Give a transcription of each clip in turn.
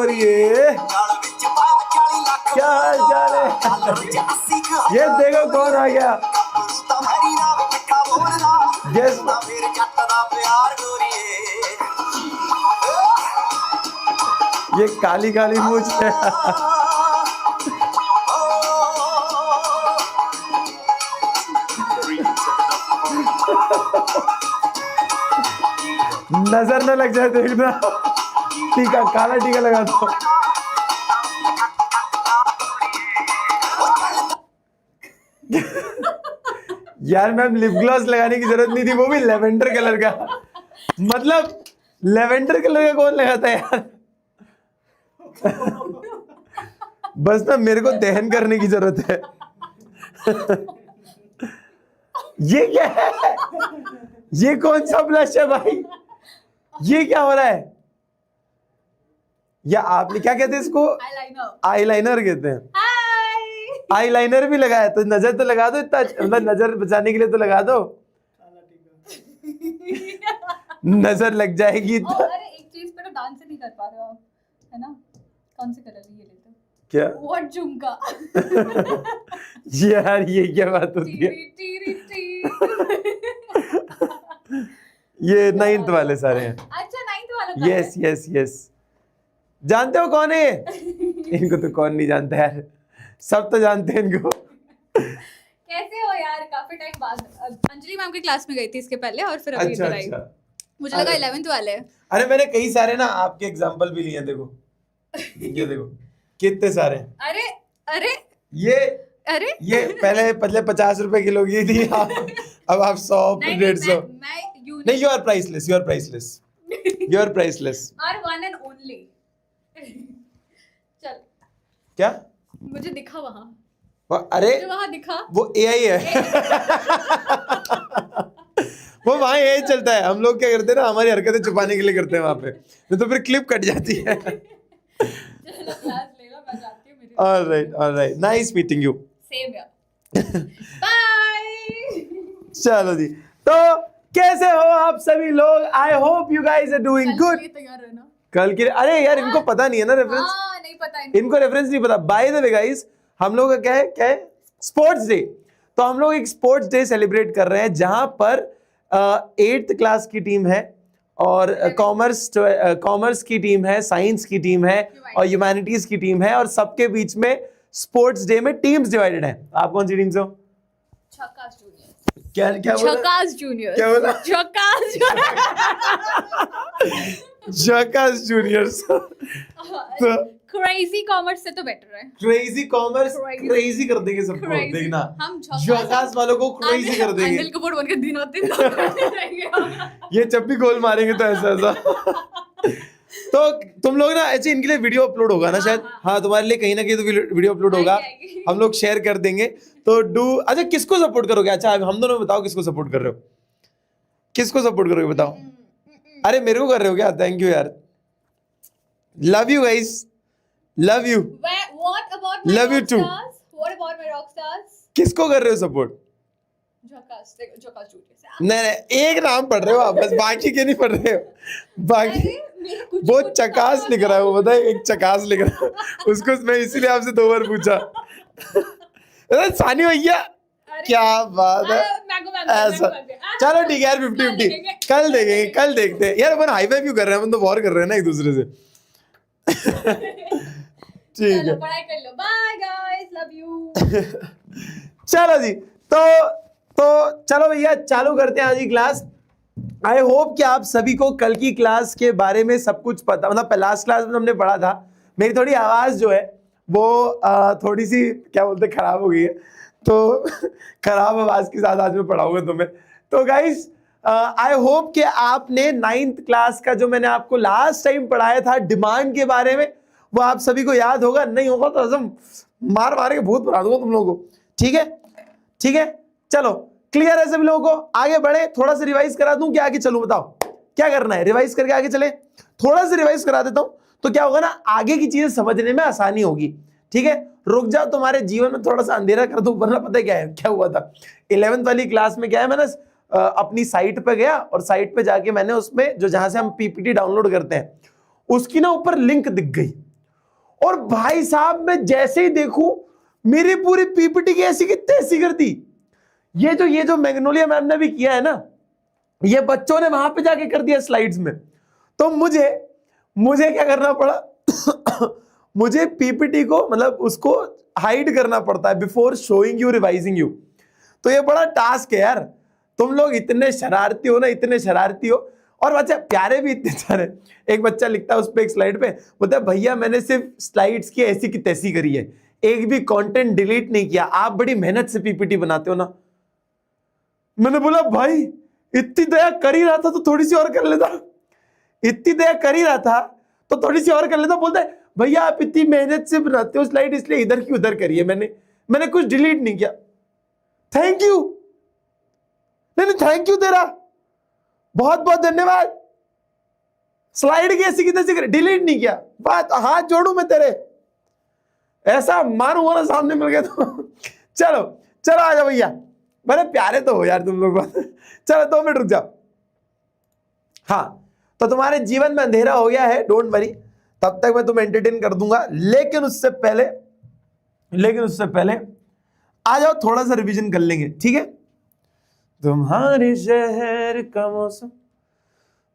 और ये क्या हाल चाल है? ये देखो कौन आ गया। गेस ये काली काली मूंछ है। नजर न लग जाए देखना। टीका, काला टीका लगा दो। यार मैम लिप ग्लॉस लगाने की जरूरत नहीं थी, वो भी लेवेंडर कलर का। मतलब लेवेंडर कलर का कौन लगाता है यार? बस ना मेरे को दहन करने की जरूरत है। ये क्या है? ये कौन सा ब्लश है भाई? ये क्या हो रहा है? या आपने क्या कहते हैं इसको? आईलाइनर कहते हैं। आईलाइनर भी लगाया तो नजर तो लगा दो इतना, मतलब नजर बचाने के लिए तो लगा दो। नजर लग जाएगी तो। अरे एक चीज पे तो डांस नहीं कर पा रहे हो आप, है ना? कौन से कलर ये लेते हो? क्या? व्हाट झुमका? यार ये क्या बात होती है? ये 9th वाले सारे हैं। अच्छा 9th वाला? Yes yes yes. जानते हो कौन है? इनको तो कौन नहीं जानता यार, सब तो जानते हैं इनको। कैसे हो यार? काफी टाइम बाद। अंजलि मैम की क्लास में गई थी इसके पहले और फिर अभी अच्छा इधर आई। अच्छा। मुझे लगा 11th वाले हैं। अरे मैंने कई सारे ना आपके एग्जांपल भी लिए हैं, देखो ये देखो कितने सारे हैं। अरे अरे अरे ये पहले 50 रुपए किलो की थी, अब आप 100 150। नहीं, you are priceless, you are priceless, you are priceless. Are one and only. चल क्या मुझे दिखा वहां? अरे जो वहां दिखा वो एआई है। वो वहां एआई चलता है। हम लोग क्या करते हैं ना, हमारी हरकतें छुपाने के लिए करते हैं वहां पे, नहीं तो फिर क्लिप कट जाती है। चलो क्लास ले लो, मैं जाती हूं। Alright, nice meeting you. Same यार। बाय। चलो जी, तो कैसे हो आप सभी लोग? I hope you guys are doing good. तैयार है ना कल के? अरे यार इनको पता नहीं है ना रेफरेंस। हाँ नहीं पता इनको रेफरेंस नहीं पता। बाय द वे गाइस, हम लोग का क्या है स्पोर्ट्स डे। तो हम लोग एक स्पोर्ट्स डे सेलिब्रेट कर रहे हैं जहां पर 8th क्लास की टीम है और कॉमर्स की टीम है, साइंस की टीम है और ह्यूमैनिटीज की टीम है, और सबके बीच में स्पोर्ट्स डे में टीम्स डिवाइडेड हैं। आप कौन सी टीम से हो? झकास जूनियर। क्या क्या बोला? झकास जूनियर। क्या बोला? झकास झकास जूनियर्स। तो क्रेजी कॉमर्स से तो बेटर है। क्रेजी कॉमर्स क्रेजी कर देंगे सबको, देखना हम झकास वालों को क्रेजी कर देंगे। अनिल कपूर बन के दिनों दिन ये जब भी गोल मारेंगे तो ऐसा ऐसा। तो तुम लोग ना ऐसे इनके लिए वीडियो अपलोड होगा ना शायद। हाँ तुम्हारे लिए कहीं ना कहीं तो वीडियो अपलोड होगा, हम लोग शेयर कर देंगे। तो डू। अच्छा किसको सपोर्ट करोगे? अच्छा हम दोनों बताओ किसको सपोर्ट कर रहे हो, किसको सपोर्ट करोगे बताओ? अरे मेरे को कर रहे हो क्या? थैंक यू यार, love you guys, love you. What about Love you too. What about my rock stars? किसको कर रहे हो सपोर्ट? झकास जूनियर। नहीं एक नाम पढ़ रहे हो आप बस, बाकी के नहीं पढ़ रहे हो। बाकी वो चकास लिख रहा है, वो बताए एक चकास लिख रहा है उसको, मैं इसीलिए आपसे 2 बार पूछा। अरे सानी भैया क्या बात है ऐसा। चलो ठीक है यार 50-50 कल देखेंगे, कल देखते हैं यार। अपन हाई फाई क्यों कर रहे हैं? अपन तो वॉर कर रहे हैं ना एक दूसरे से। ठीक है, पढ़ाई कर लो। Bye guys, love you. चलो जी, तो चलो भैया चालू करते हैं आज की क्लास। आई होप कि आप सभी को कल की क्लास के बारे में सब कुछ पता, मतलब लास्ट क्लास में हमने पढ़ा था। मेरी थोड़ी आवाज जो है वो थोड़ी सी क्या बोलते खराब हो गई है, तो खराब आवाज के साथ आज मैं पढ़ाऊंगा तुम्हें। तो गाइस आई होप कि आपने 9th क्लास का जो मैंने आपको लास्ट टाइम पढ़ाया था डिमांड के बारे में, वो आप सभी को याद होगा। नहीं होगा तो असम मार मार के भूत बना दूंगा तुम लोगों को। ठीक है ठीक है, चलो क्लियर है सभी लोगों को? आगे बढ़े, थोड़ा सा रिवाइज करा दूं क्या आगे चलूं? बताओ क्या करना है? रिवाइज करके आगे चले? थोड़ा सा रिवाइज करा देता हूं तो क्या होगा ना, आगे की चीजें समझने में आसानी होगी। ठीक है, रुक जाओ, तुम्हारे जीवन में थोड़ा सा अंधेरा कर दूं, वरना पता है क्या है क्या हुआ था 11th वाली क्लास में? क्या है, मैंने अपनी साइट पे गया और साइट पे जाके मैंने उसमें जो जहां से हम पीपीटी डाउनलोड करते हैं उसकी ना ऊपर लिंक दिख गई और भाई साहब मैं जैसे ही देखूं मेरी पूरी पीपीटी की ऐसी की तैसी कर दी। ये जो मैग्नोलिया मैम ने भी किया है ना, ये बच्चों ने वहां पे जाके कर दिया स्लाइड्स में। तो मुझे क्या करना पड़ा मुझे पीपीटी को मतलब उसको हाइड करना पड़ता है before showing you, revising you. तो ये बड़ा टास्क है यार। तुम लोग इतने शरारती हो ना, इतने शरारती हो, और बच्चे प्यारे भी इतने सारे। एक बच्चा लिखता है उस पे एक स्लाइड पे, बोलता है भैया मैंने सिर्फ स्लाइड्स की ऐसी की तैसी करी है, एक भी कंटेंट डिलीट नहीं किया, आप बड़ी मेहनत से पीपीटी बनाते हो ना। मैंने बोला भाई इतनी दया कर ही रहा था तो थोड़ी सी और कर लेता, इतनी दया कर ही रहा था तो थोड़ी सी और कर लेता। बोलता है भैया आप इतनी मेहनत से बनाते हो स्लाइड, इसलिए इधर की उधर करिए, मैंने कुछ डिलीट नहीं किया। थैंक यू, नहीं थैंक यू तेरा, बहुत बहुत धन्यवाद। स्लाइड की ऐसी की तैसी डिलीट नहीं किया, बात हाथ जोड़ू मैं तेरे, ऐसा मारूंगा ना सामने मिल गया तो चलो चलो आ जाओ भैया, बड़े प्यारे तो हो यार तुम लोग। चलो 2 मिनट रुक जाओ। हाँ तो तुम्हारे जीवन में अंधेरा हो गया है, डोंट वरी, तब तक मैं तुम्हें एंटरटेन कर दूंगा। लेकिन उससे पहले आ जाओ थोड़ा सा रिवीजन कर लेंगे, ठीक है। तुम्हारे शहर का मौसम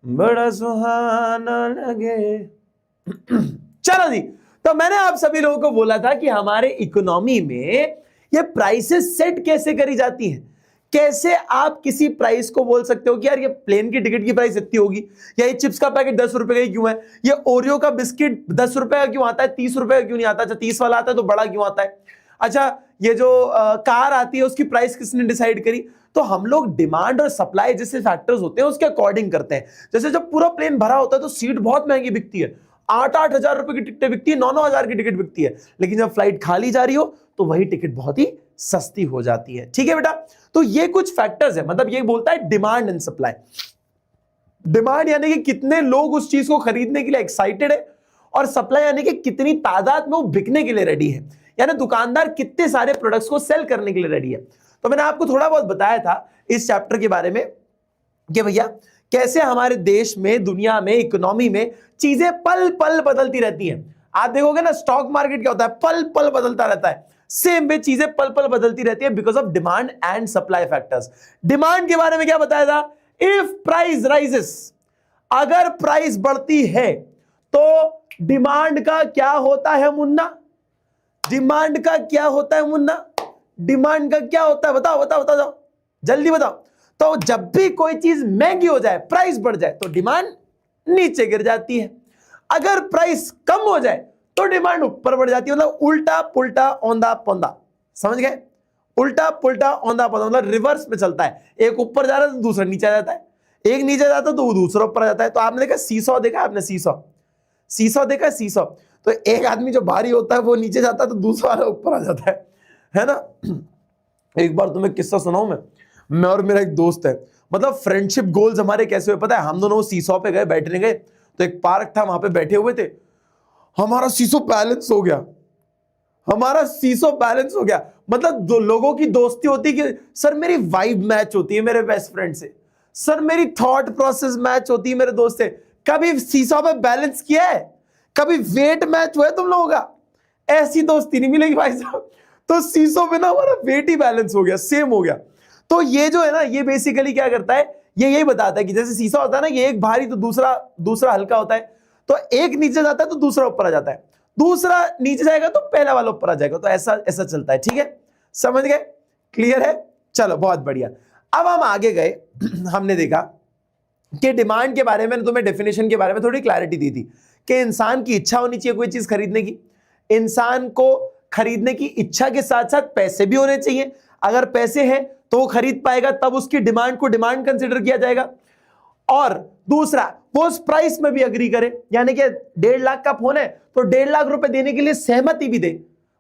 बड़ा सुहाना लगे। चलो जी, तो मैंने आप सभी लोगों को बोला था कि हमारे इकोनॉमी में ये प्राइसेस सेट कैसे करी जाती हैं। कैसे आप किसी प्राइस को बोल सकते हो कि यार ये प्लेन की टिकट की प्राइस इतनी होगी, या ये चिप्स का पैकेट 10 रुपए का ही क्यों है, ये ओरियो का बिस्किट 10 रुपए का क्यों आता है, 30 रुपए का क्यों नहीं आता। अच्छा 30 वाला आता है तो बड़ा क्यों आता है। अच्छा ये जो कार आती है उसकी प्राइस किसने डिसाइड करी। तो हम लोग डिमांड और सप्लाई जैसे फैक्टर्स होते हैं उसके अकॉर्डिंग करते हैं। जैसे जब पूरा प्लेन भरा होता है तो सीट बहुत महंगी बिकती है, 8-8 हजार रुपए की टिकटें बिकती है, 9-9 हजार की टिकट बिकती है। लेकिन जब फ्लाइट खाली जा रही हो तो वही टिकट बहुत ही सस्ती हो जाती है, ठीक है बेटा। तो ये कुछ फैक्टर्स है, मतलब ये बोलता है डिमांड एंड सप्लाई। डिमांड यानी कि कितने लोग उस चीज को खरीदने के लिए एक्साइटेड है, और सप्लाई यानी कि कितनी तादाद में वो बिकने के लिए रेडी है, यानी दुकानदार कितने सारे प्रोडक्ट्स को सेल करने के लिए रेडी है। तो मैंने आपको थोड़ा बहुत बताया था इस चैप्टर के बारे में कि भैया कैसे हमारे देश में, दुनिया में, इकोनॉमी में चीजें पल पल बदलती रहती हैं। आप देखोगे ना स्टॉक मार्केट क्या होता है, पल पल बदलता रहता है। सेम वे चीजें पल पल बदलती रहती है because of demand and supply factors. Demand के बारे में क्या बताया था, इफ प्राइस राइजेस, अगर प्राइस बढ़ती है तो डिमांड का क्या होता है मुन्ना, डिमांड का क्या होता है मुन्ना, डिमांड का क्या होता है, बताओ बताओ बताओ जाओ जल्दी बताओ। तो जब भी कोई चीज महंगी हो जाए, प्राइस बढ़ जाए, तो डिमांड नीचे गिर जाती है। अगर प्राइस कम हो जाए तो डिमांड ऊपर बढ़ जाती है। मतलब उल्टा पुल्टा औंधा पौंधा, समझ गए, उल्टा पुल्टा औंधा पौंधा, मतलब रिवर्स में चलता है। एक ऊपर जा रहा है तो दूसरा नीचे आ जाता है, एक नीचे जाता है तो दूसरा ऊपर आ जाता है। तो आपने देखा सीसॉ, देखा आपने सीसॉ देखा, सीसॉ। तो एक आदमी जो भारी होता है वो नीचे जाता है तो दूसरा वाला ऊपर आ जाता है ना। एक बार तुम्हें किस्सा सुनाऊं मैं और मेरा एक दोस्त है, मतलब फ्रेंडशिप गोल्स हमारे कैसे हुए पता है। हम दोनों सीसॉ पे गए, बैठने गए, तो एक पार्क था वहां पे बैठे हुए थे। हमारा सीसॉ बैलेंस हो गया, हमारा सीसॉ बैलेंस हो गया। मतलब दो लोगों की दोस्ती होती है कि सर मेरी वाइब मैच होती है मेरे बेस्ट फ्रेंड से, सर मेरी थॉट प्रोसेस मैच होती है मेरे दोस्त से। कभी सीसॉ पे बैलेंस किया है, कभी वेट मैच हुआ है तुम लोगों का, ऐसी दोस्ती नहीं मिलेगी भाई साहब। तो सीसॉ पे ना हमारा वेट ही बैलेंस हो गया, सेम हो गया। तो ये जो है ना, ये बेसिकली क्या करता है, ये यही बताता है कि जैसे सीसॉ होता है ना, ये एक भारी तो दूसरा हल्का होता है। तो एक नीचे जाता है तो दूसरा ऊपर आ जाता है, दूसरा नीचे जाएगा तो पहला वाला ऊपर आ जाएगा। तो ऐसा ऐसा चलता है, ठीक है, समझ गए, क्लियर है। चलो बहुत बढ़िया। अब हम आगे गए, हमने देखा कि डिमांड के बारे में तुम्हें डेफिनेशन के बारे में थोड़ी क्लैरिटी दी थी कि इंसान की इच्छा होनी चाहिए कोई चीज खरीदने की, इंसान को खरीदने की इच्छा के साथ साथ पैसे भी होने चाहिए। अगर पैसे हैं तो वो खरीद पाएगा, तब उसकी डिमांड को डिमांड कंसिडर किया जाएगा। और दूसरा, वो उस प्राइस में भी अग्री करे, यानी कि 1.5 लाख का फोन है तो 1.5 लाख रुपए देने के लिए सहमति भी दे।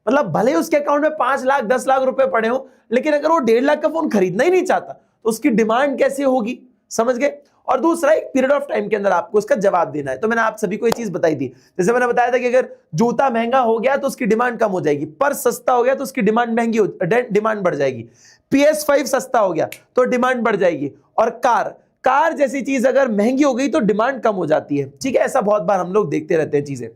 मतलब भले उसके अकाउंट में 5 लाख 10 लाख रुपए पड़े हो, लेकिन अगर वो 1.5 लाख का फोन खरीदना ही नहीं चाहता तो उसकी डिमांड कैसे होगी, समझ गए। और दूसरा, एक पीरियड ऑफ टाइम के अंदर आपको उसका जवाब देना है। तो मैंने आप सभी को ये चीज बताई थी, जैसे मैंने बताया था कि अगर जूता महंगा हो गया तो उसकी डिमांड कम हो जाएगी, पर्स सस्ता हो गया तो उसकी डिमांड डिमांड बढ़ जाएगी, PS5 सस्ता हो गया तो डिमांड बढ़ जाएगी। और कार जैसी चीज अगर महंगी हो गई तो डिमांड कम हो जाती है, ठीक है। ऐसा बहुत बार हम लोग देखते रहते हैं चीजें।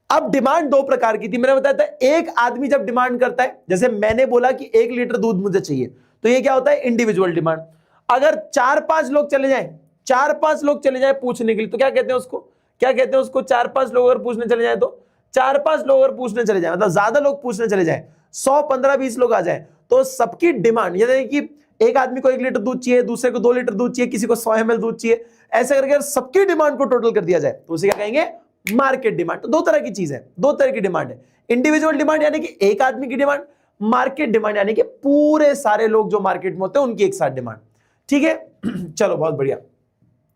अब डिमांड दो प्रकार की थी, मैंने बताया था। एक आदमी जब डिमांड करता है, जैसे मैंने बोला कि 1 लीटर दूध मुझे चाहिए, तो ये क्या होता है, इंडिविजुअल डिमांड। अगर 4-5 लोग चले जाए, 4-5 लोग चले जाए पूछने के लिए, तो क्या कहते हैं उसको, क्या कहते हैं उसको, 4-5 लोग अगर पूछने चले जाए, तो 4-5 लोग अगर पूछने चले जाए, मतलब ज्यादा लोग पूछने चले जाए, 100, 15, 20 लोग आ जाए, तो सबकी डिमांड, यानी कि एक आदमी को 1 लीटर दूध चाहिए, दूसरे को 2 लीटर दूध चाहिए, किसी को 100 ml दूध चाहिए, ऐसे करके सबकी डिमांड को टोटल कर दिया जाए तो उसे क्या कहेंगे, मार्केट डिमांड। तो दो तरह की चीज है, दो तरह की डिमांड है, इंडिविजुअल डिमांड यानी कि एक आदमी की डिमांड, मार्केट डिमांड यानी कि पूरे सारे लोग जो मार्केट में होते हैं उनकी एक साथ डिमांड। ठीक है, चलो बहुत बढ़िया।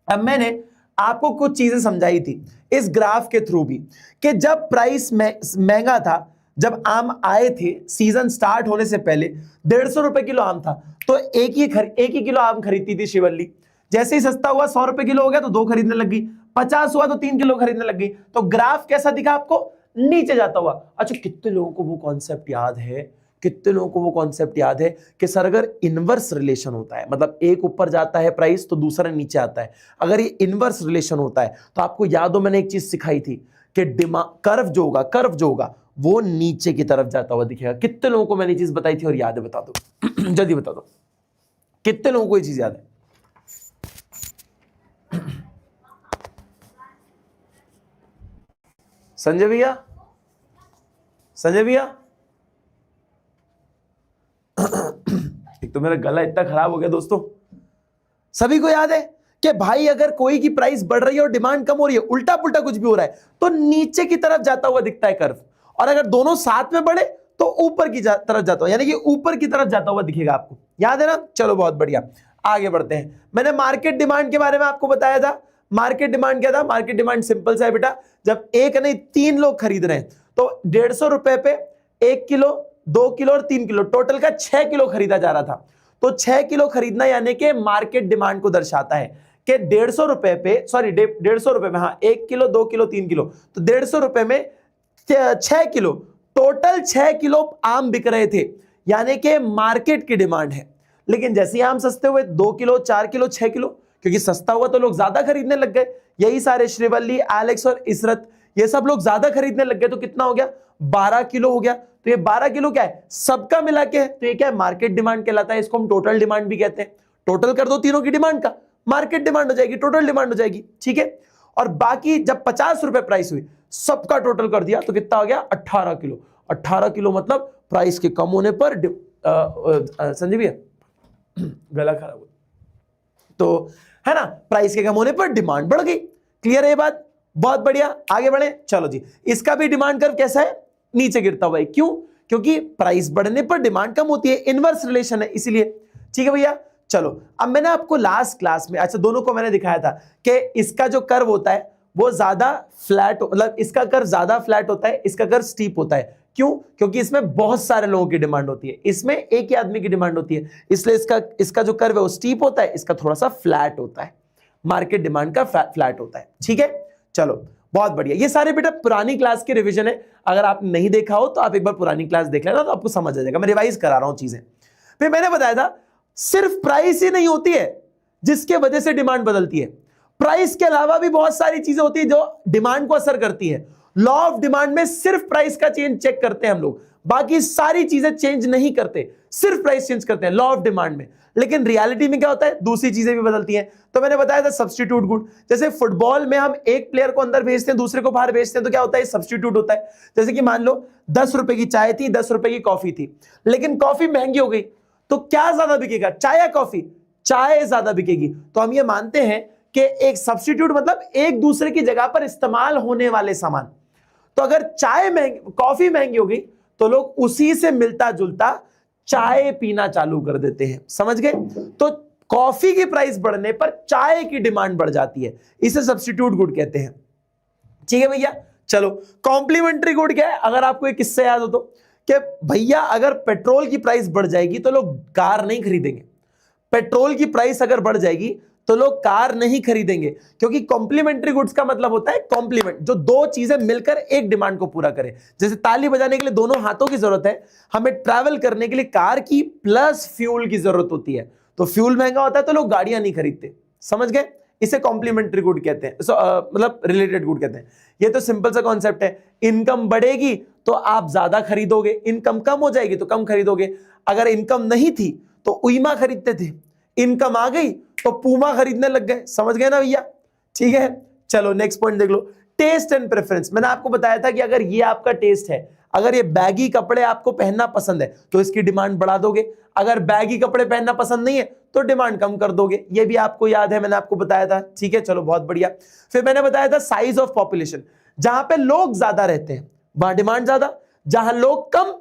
अब मैंने आपको कुछ चीजें समझाई थी इस ग्राफ के थ्रू भी, कि जब प्राइस महंगा था, जब आम आए थे सीजन स्टार्ट होने से पहले, 150 रुपए किलो आम था, तो एक ही किलो आम खरीदती थी शिवल्ली। जैसे ही सस्ता हुआ, 100 रुपए किलो हो गया तो 2 खरीदने लग गई, 50 हुआ तो 3 किलो खरीदने लग गई। तो ग्राफ कैसा दिखा आपको, नीचे जाता हुआ। अच्छा, कितने लोगों को वो कॉन्सेप्ट याद है, कितने लोगों को वो कॉन्सेप्ट याद है कि सर अगर इनवर्स रिलेशन होता है, मतलब एक ऊपर जाता है प्राइस तो दूसरा नीचे आता है, अगर ये इनवर्स रिलेशन होता है तो आपको याद हो मैंने एक चीज सिखाई थी कि कर्व जो होगा वो नीचे की तरफ जाता हुआ दिखेगा। कितने लोगों को मैंने चीज बताई थी और याद है, बता दो जल्दी बता दो, कितने लोगों को ये चीज याद है। संजय भैया, संजय भैया, एक तो मेरा गला इतना खराब हो गया दोस्तों। सभी को याद है कि भाई अगर कोई की प्राइस बढ़ रही है और डिमांड कम हो रही है, उल्टा पुल्टा कुछ भी हो रहा है, तो नीचे की तरफ जाता हुआ दिखता है कर्व, और अगर दोनों साथ में बढ़े तो ऊपर की तरफ जाता हुआ, यानी कि ऊपर की तरफ जाता हुआ दिखेगा आपको, याद है ना। चलो बहुत बढ़िया, आगे बढ़ते हैं। मैंने मार्केट डिमांड के बारे में आपको बताया था। मार्केट डिमांड क्या था, मार्केट डिमांड सिंपल सा है बेटा, जब एक नहीं 3 लोग खरीद रहे हैं तो 150 रुपए पे 1 किलो, 2 किलो और 3 किलो, टोटल का 6 किलो खरीदा जा रहा था। तो 6 किलो खरीदना यानी कि मार्केट डिमांड को दर्शाता है कि 150 रुपए पे, सॉरी 150 रुपए में, हाँ 1 किलो, 2 किलो, 3 किलो, तो 150 रुपए में 6 किलो, टोटल 6 किलो आम बिक रहे थे, यानी कि मार्केट की डिमांड है। लेकिन जैसे ही आम सस्ते हुए, 2 किलो, 4 किलो, 6 किलो, क्योंकि सस्ता हुआ तो लोग ज्यादा खरीदने लग गए। यही सारे श्रीवल्ली, एलेक्स और इशरत, ये सब लोग ज्यादा खरीदने लग गए, तो कितना हो गया, 12 किलो हो गया। तो ये 12 किलो क्या है, सबका मिला के है, तो ये क्या है, मार्केट डिमांड कहलाता है। इसको हम टोटल डिमांड भी कहते हैं। टोटल कर दो तीनों की डिमांड का, मार्केट डिमांड हो जाएगी, टोटल डिमांड हो जाएगी। ठीक है, और बाकी जब 50 रुपए प्राइस हुई, सबका टोटल कर दिया तो कितना हो गया, 18 किलो। 18 किलो मतलब प्राइस के कम होने पर संजय भैया गला खराब हो, तो है ना, प्राइस के कम होने पर डिमांड बढ़ गई। क्लियर है ये बात, बहुत बढ़िया, आगे बढ़े। चलो जी, इसका भी डिमांड कर्व कैसा है, नीचे गिरता हुआ है। क्यों, क्योंकि प्राइस बढ़ने पर डिमांड कम होती है, इनवर्स रिलेशन है इसलिए। ठीक है भैया, चलो अब मैंने आपको लास्ट क्लास में, अच्छा दोनों को मैंने दिखाया था कि इसका जो कर्व होता है वो ज्यादा फ्लैट, मतलब इसका कर्व ज्यादा फ्लैट होता है, इसका कर्व स्टीप होता है। क्यों, क्योंकि इसमें बहुत सारे लोगों की डिमांड होती है, इसमें एक ही आदमी की डिमांड होती है, इसलिए इसका जो कर्व है वो स्टीप होता है, इसका थोड़ा सा फ्लैट होता है, मार्केट डिमांड का फ्लैट होता है। ठीक है, चलो बहुत बढ़िया। ये सारे बेटा पुरानी क्लास के रिवीजन है, अगर आप नहीं देखा हो तो आप एक बार पुरानी क्लास देख लेना तो आपको समझ आ जाएगा। मैं रिवाइज करा रहा हूं चीजें। फिर मैंने बताया था सिर्फ प्राइस ही नहीं होती है जिसके वजह से डिमांड बदलती है, प्राइस के अलावा भी बहुत सारी चीजें होती है जो डिमांड को असर करती है। लॉ ऑफ डिमांड में सिर्फ प्राइस का चेंज चेक करते हैं हम लोग, बाकी सारी चीजें चेंज नहीं करते, सिर्फ प्राइस चेंज करते हैं लॉ ऑफ डिमांड में। लेकिन रियलिटी में क्या होता है, दूसरी चीजें भी बदलती हैं। तो मैंने बताया था सब्स्टिट्यूट गुड, जैसे फुटबॉल में हम एक प्लेयर को अंदर भेजते हैं, दूसरे को बाहर भेजते हैं, तो क्या होता है, सब्स्टिट्यूट होता है। जैसे कि मान लो 10 रुपए की चाय थी, 10 रुपए की कॉफी थी, लेकिन कॉफी महंगी हो गई, तो क्या ज्यादा बिकेगा, चाय या कॉफी, चाय ज्यादा बिकेगी। तो हम ये मानते हैं कि एक सब्स्टिट्यूट मतलब एक दूसरे की जगह पर इस्तेमाल होने वाले सामान। तो अगर कॉफी महंगी हो गई तो लोग उसी से मिलता जुलता चाय पीना चालू कर देते हैं, समझ गए। तो कॉफी की प्राइस बढ़ने पर चाय की डिमांड बढ़ जाती है, इसे सब्स्टिट्यूट गुड कहते हैं। ठीक है भैया, चलो कॉम्प्लीमेंट्री गुड क्या है, अगर आपको एक किस्सा याद हो तो, कि भैया अगर पेट्रोल की प्राइस बढ़ जाएगी तो लोग कार नहीं खरीदेंगे, पेट्रोल की प्राइस अगर बढ़ जाएगी तो लोग कार नहीं खरीदेंगे, क्योंकि कॉम्प्लीमेंट्री गुड्स का मतलब होता है कॉम्प्लीमेंट, जो दो चीजें मिलकर एक डिमांड को पूरा करें। जैसे ताली बजाने के लिए दोनों हाथों की जरूरत है, हमें ट्रैवल करने के लिए कार की प्लस फ्यूल की जरूरत होती है। तो फ्यूल महंगा होता है तो लोग गाड़ियां नहीं खरीदते, समझ गए। इसे कॉम्प्लीमेंट्री गुड कहते हैं, मतलब रिलेटेड गुड कहते हैं। ये तो सिंपल सा कॉन्सेप्ट है, इनकम बढ़ेगी तो आप ज्यादा खरीदोगे, इनकम कम हो जाएगी तो कम खरीदोगे। अगर इनकम नहीं थी तो उइमा खरीदते थे, इनकम आ गई तो पूमा खरीदने लग गए। समझ गए ना भैया? ठीक है, चलो नेक्स्ट पॉइंट देख लो, टेस्ट एंड प्रेफरेंस। मैंने आपको बताया था कि अगर ये आपका टेस्ट है, अगर ये बैगी कपड़े आपको पहनना पसंद है तो इसकी डिमांड बढ़ा दोगे, अगर बैगी कपड़े पहनना पसंद नहीं है तो डिमांड कम कर दोगे। ये भी आपको याद है, मैंने आपको बताया था। ठीक है, चलो बहुत बढ़िया। फिर मैंने बताया था साइज ऑफ पॉपुलेशन, जहां पे लोग ज्यादा रहते हैं वहां डिमांड ज्यादा, जहां लोग कम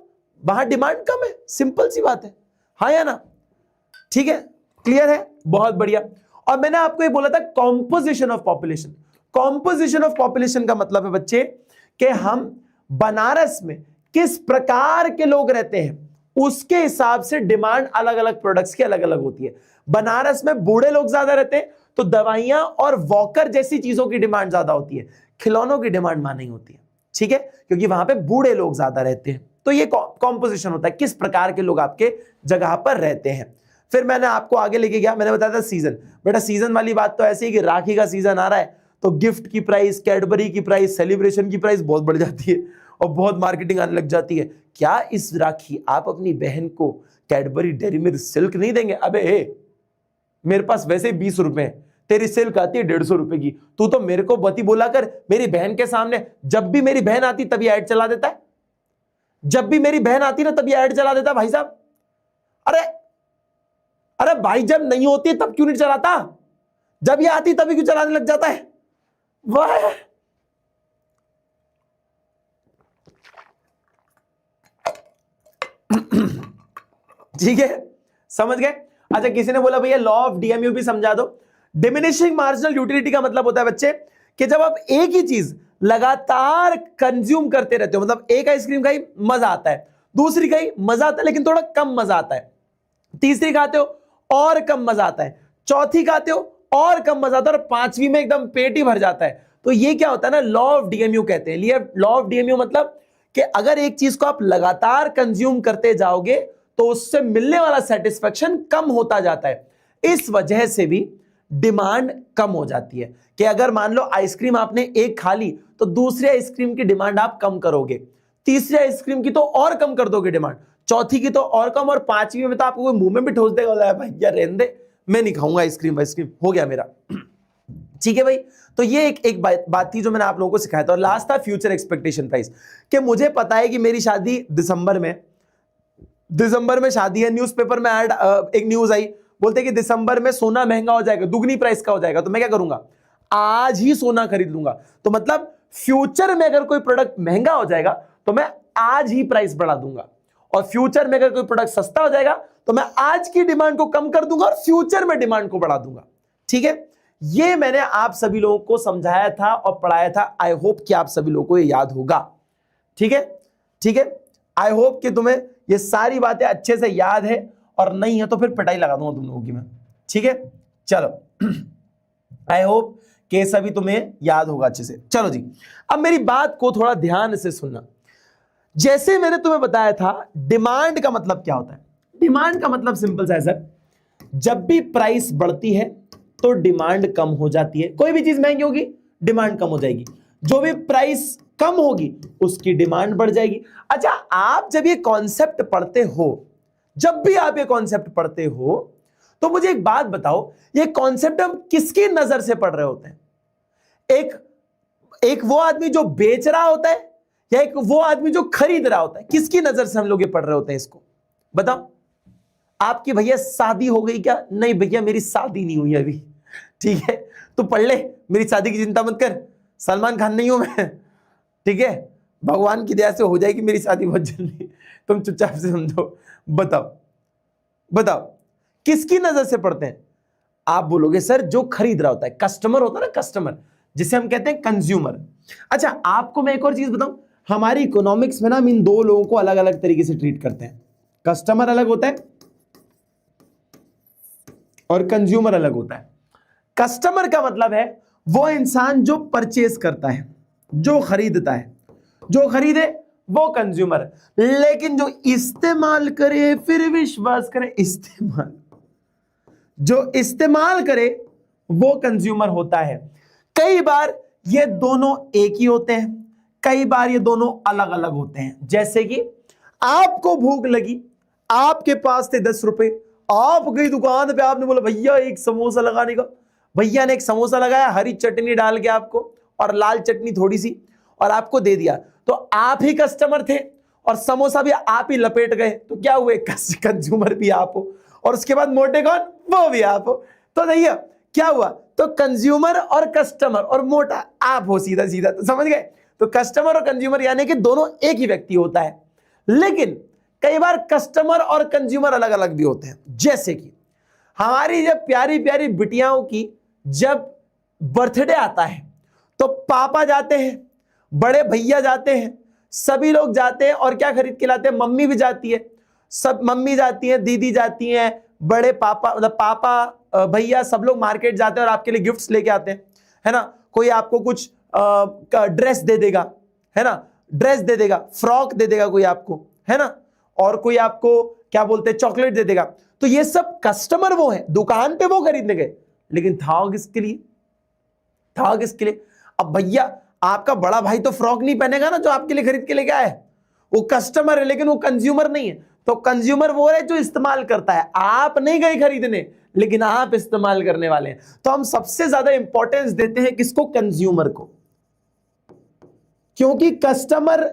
वहां डिमांड कम है। सिंपल सी बात है, हाँ या ना? ठीक है, क्लियर है, बहुत बढ़िया। और मैंने आपको ये बोला था composition of population. Composition of population का मतलब है बच्चे कि हम बनारस में किस प्रकार के लोग रहते हैं उसके हिसाब से डिमांड अलग अलग प्रोडक्ट्स की अलग अलग होती है। बनारस में बूढ़े लोग ज्यादा रहते हैं तो दवाइयां और वॉकर जैसी चीजों की डिमांड ज्यादा होती है, खिलौनों की डिमांड वहां नहीं होती है। ठीक है, क्योंकि वहां पे बूढ़े लोग ज्यादा रहते हैं। तो ये कॉम्पोजिशन होता है, किस प्रकार के लोग आपके जगह पर रहते हैं। फिर मैंने आपको आगे लेके गया, मैंने बताया था सीजन। बेटा सीजन वाली बात तो ऐसी है कि राखी का सीजन आ रहा है तो गिफ्ट की प्राइस, कैडबरी की प्राइस, सेलिब्रेशन की प्राइस बहुत बढ़ जाती है और बहुत मार्केटिंग आने लग जाती है। क्या इस राखी आप अपनी बहन को कैडबरी डेयरी मिल्क सिल्क नहीं देंगे? अबे मेरे पास वैसे 20 रुपए हैं, तेरी सिल्क आती है 150 रुपए की, तू तो मेरे को बती बोला कर मेरी बहन के सामने। जब भी मेरी बहन आती तभी ऐड चला देता है, जब भी मेरी बहन आती ना तभी ऐड चला देता भाई साहब। अरे अरे भाई, जब नहीं होती तब क्यों नहीं चलाता? जब ये आती तभी क्यों चलाने लग जाता है? वाह, ठीक है, समझ गए? अच्छा, किसी ने बोला भैया लॉ ऑफ डीएमयू भी समझा दो। डिमिनिशिंग मार्जिनल यूटिलिटी का मतलब होता है बच्चे कि जब आप एक ही चीज लगातार कंज्यूम करते रहते हो, मतलब एक आइसक्रीम खाई मजा आता है, दूसरी खाई मजा आता है लेकिन थोड़ा कम मजा आता है, तीसरी खाते हो और कम मजा आता है, चौथी खाते हो और कम मजा आता है, और पांचवी में एकदम पेट ही भर जाता है। तो ये क्या होता है ना, लॉ ऑफ डीएमयू कहते हैं। लॉ ऑफ डीएमयू मतलब कि अगर एक चीज को आप लगातार कंज्यूम करते जाओगे तो उससे मिलने वाला सेटिस्फेक्शन कम होता जाता है। इस वजह से भी डिमांड कम हो जाती है कि अगर मान लो आइसक्रीम आपने एक खा ली तो दूसरी आइसक्रीम की डिमांड आप कम करोगे, तीसरी आइसक्रीम की तो और कम कर दोगे डिमांड, चौथी की तो और कम, और पांचवी में तो आपको कोई मुंह में भी ठोस देगा, भाई यार रहने दे, मैं नहीं खाऊंगा आइसक्रीम, हो गया मेरा। ठीक है भाई, तो ये एक बात थी जो मैंने आप लोगों को सिखाया था। और लास्ट था फ्यूचर एक्सपेक्टेशन प्राइस, कि मुझे पता है कि मेरी शादी दिसंबर में शादी है, न्यूज़पेपर में ऐड, एक न्यूज आई, बोलते कि दिसंबर में सोना महंगा हो जाएगा, दुगनी प्राइस का हो जाएगा, तो मैं क्या करूंगा, आज ही सोना खरीद लूंगा। तो मतलब फ्यूचर में अगर कोई प्रोडक्ट महंगा हो जाएगा तो मैं आज ही प्राइस बढ़ा दूंगा, और फ्यूचर में अगर कोई प्रोडक्ट सस्ता हो जाएगा तो मैं आज की डिमांड को कम कर दूंगा और फ्यूचर में डिमांड को बढ़ा दूंगा। ठीक है, ये मैंने आप सभी लोगों को समझाया था और पढ़ाया था। आई होप कि आप सभी लोगों को ये याद होगा। ठीक है, ठीक है, आई होप कि तुम्हें ये सारी बातें अच्छे से याद है, और नहीं है तो फिर पिटाई लगा दूंगा तुम लोगों की मैं। ठीक है, चलो आई होप कि सभी तुम्हें याद होगा अच्छे से। चलो जी, अब मेरी बात को थोड़ा ध्यान से सुनना। जैसे मैंने तुम्हें बताया था डिमांड का मतलब क्या होता है। डिमांड का मतलब सिंपल सा है सर, जब भी प्राइस बढ़ती है तो डिमांड कम हो जाती है। कोई भी चीज महंगी होगी डिमांड कम हो जाएगी, जो भी प्राइस कम होगी उसकी डिमांड बढ़ जाएगी। अच्छा, आप जब ये कॉन्सेप्ट पढ़ते हो, जब भी आप ये कॉन्सेप्ट पढ़ते हो तो मुझे एक बात बताओ, ये कॉन्सेप्ट हम किसकी नजर से पढ़ रहे होते हैं? एक वो आदमी जो बेच रहा होता है या एक वो आदमी जो खरीद रहा होता है? किसकी नजर से हम लोग ये पढ़ रहे होते हैं इसको बताओ? आपकी भैया शादी हो गई क्या? नहीं भैया मेरी शादी नहीं हुई अभी। ठीक है, तू पढ़ ले, मेरी शादी की चिंता मत कर, सलमान खान नहीं हूं मैं। ठीक है, भगवान की दया से हो जाएगी मेरी शादी बहुत जल्दी, तुम चुपचाप से समझो। बताओ बताओ किसकी नजर से पढ़ते हैं? आप बोलोगे सर जो खरीद रहा होता है, कस्टमर होता है ना, कस्टमर जिसे हम कहते हैं कंज्यूमर। अच्छा, आपको मैं एक और चीज बताऊं, हमारी इकोनॉमिक्स में ना हम इन दो लोगों को अलग अलग तरीके से ट्रीट करते हैं। कस्टमर अलग होता है और कंज्यूमर अलग होता है। कस्टमर का मतलब है वो इंसान जो परचेज करता है, जो खरीदता है, जो खरीदे वो कंज्यूमर। लेकिन जो इस्तेमाल करे फिर विश्वास करे, जो इस्तेमाल करे वो कंज्यूमर होता है। कई बार ये दोनों एक ही होते हैं, कई बार ये दोनों अलग अलग होते हैं। जैसे कि आपको भूख लगी, आपके पास थे 10 रुपए, आप गई दुकान पे, आपने बोला भैया एक समोसा लगाने का। भैया ने एक समोसा लगाया, हरी चटनी डाल के आपको, और लाल चटनी थोड़ी सी, और आपको दे दिया। तो आप ही कस्टमर थे और समोसा भी आप ही लपेट गए, तो क्या हुए, कंज्यूमर भी आप हो, और उसके बाद मोटे कौन, वो भी आप हो। तो देखिए क्या हुआ, तो कंज्यूमर और कस्टमर और मोटा आप हो, सीधा सीधा। तो समझ गए, तो कस्टमर और कंज्यूमर यानी कि दोनों एक ही व्यक्ति होता है। लेकिन कई बार कस्टमर और कंज्यूमर अलग अलग भी होते हैं। जैसे कि हमारी जब प्यारी प्यारी बिटियाओं की जब बर्थडे आता है, तो पापा जाते हैं, बड़े भैया जाते हैं, सभी लोग जाते हैं, और क्या खरीद के लाते हैं, मम्मी भी जाती है, सब मम्मी जाती है, दीदी जाती है, बड़े पापा मतलब पापा भैया सब लोग मार्केट जाते हैं और आपके लिए गिफ्ट्स लेके आते हैं, है ना। कोई आपको कुछ ड्रेस दे देगा, है ना, ड्रेस दे देगा, फ्रॉक दे देगा कोई आपको, है ना, और कोई आपको क्या बोलते हैं, चॉकलेट दे देगा। तो ये सब कस्टमर वो है, दुकान पे वो खरीदने गए, लेकिन था किसके लिए, था किसके लिए। अब भैया आपका बड़ा भाई तो फ्रॉक नहीं पहनेगा ना जो आपके लिए खरीद के लेके आया है, वो कस्टमर है, लेकिन वो कंज्यूमर नहीं है। तो कंज्यूमर वो है जो इस्तेमाल करता है, आप नहीं गए खरीदने, लेकिन आप इस्तेमाल करने वाले हैं। तो हम सबसे ज्यादा इंपॉर्टेंस देते हैं किसको, कंज्यूमर को, क्योंकि कस्टमर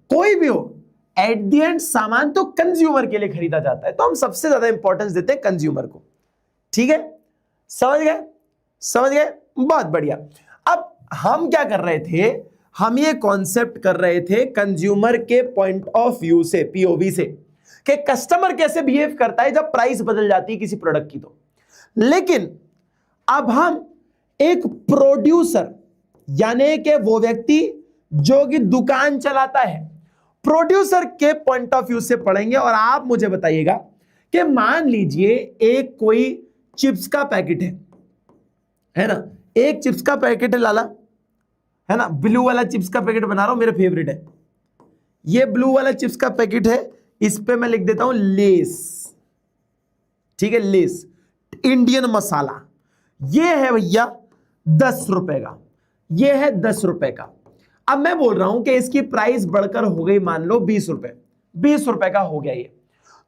कोई भी हो, एट द एंड सामान तो कंज्यूमर के लिए खरीदा जाता है। तो हम सबसे ज्यादा इंपॉर्टेंस देते हैं कंज्यूमर को। ठीक है, समझ गए, समझ गए, बहुत बढ़िया। अब हम क्या कर रहे थे, हम ये कॉन्सेप्ट कर रहे थे कंज्यूमर के पॉइंट ऑफ व्यू से, पीओवी से, कि कस्टमर कैसे बिहेव करता है जब प्राइस बदल जाती है किसी प्रोडक्ट की। तो लेकिन अब हम एक प्रोड्यूसर यानी कि वो व्यक्ति जो कि दुकान चलाता है, प्रोड्यूसर के पॉइंट ऑफ व्यू से पढ़ेंगे। और आप मुझे बताइएगा कि मान लीजिए एक कोई चिप्स का पैकेट है ना, एक चिप्स का पैकेट है लाला, है ना, ब्लू वाला चिप्स का पैकेट बना रहा हूं, मेरा फेवरेट है ये ब्लू वाला चिप्स का पैकेट है। इस पे मैं लिख देता हूं लेस, ठीक है, लेस इंडियन मसाला। ये है भैया 10 रुपए का, ये है 10 रुपए का। अब मैं बोल रहा हूं कि इसकी प्राइस बढ़कर हो गई मान लो 20 रुपए, 20 रुपए का हो गया ये,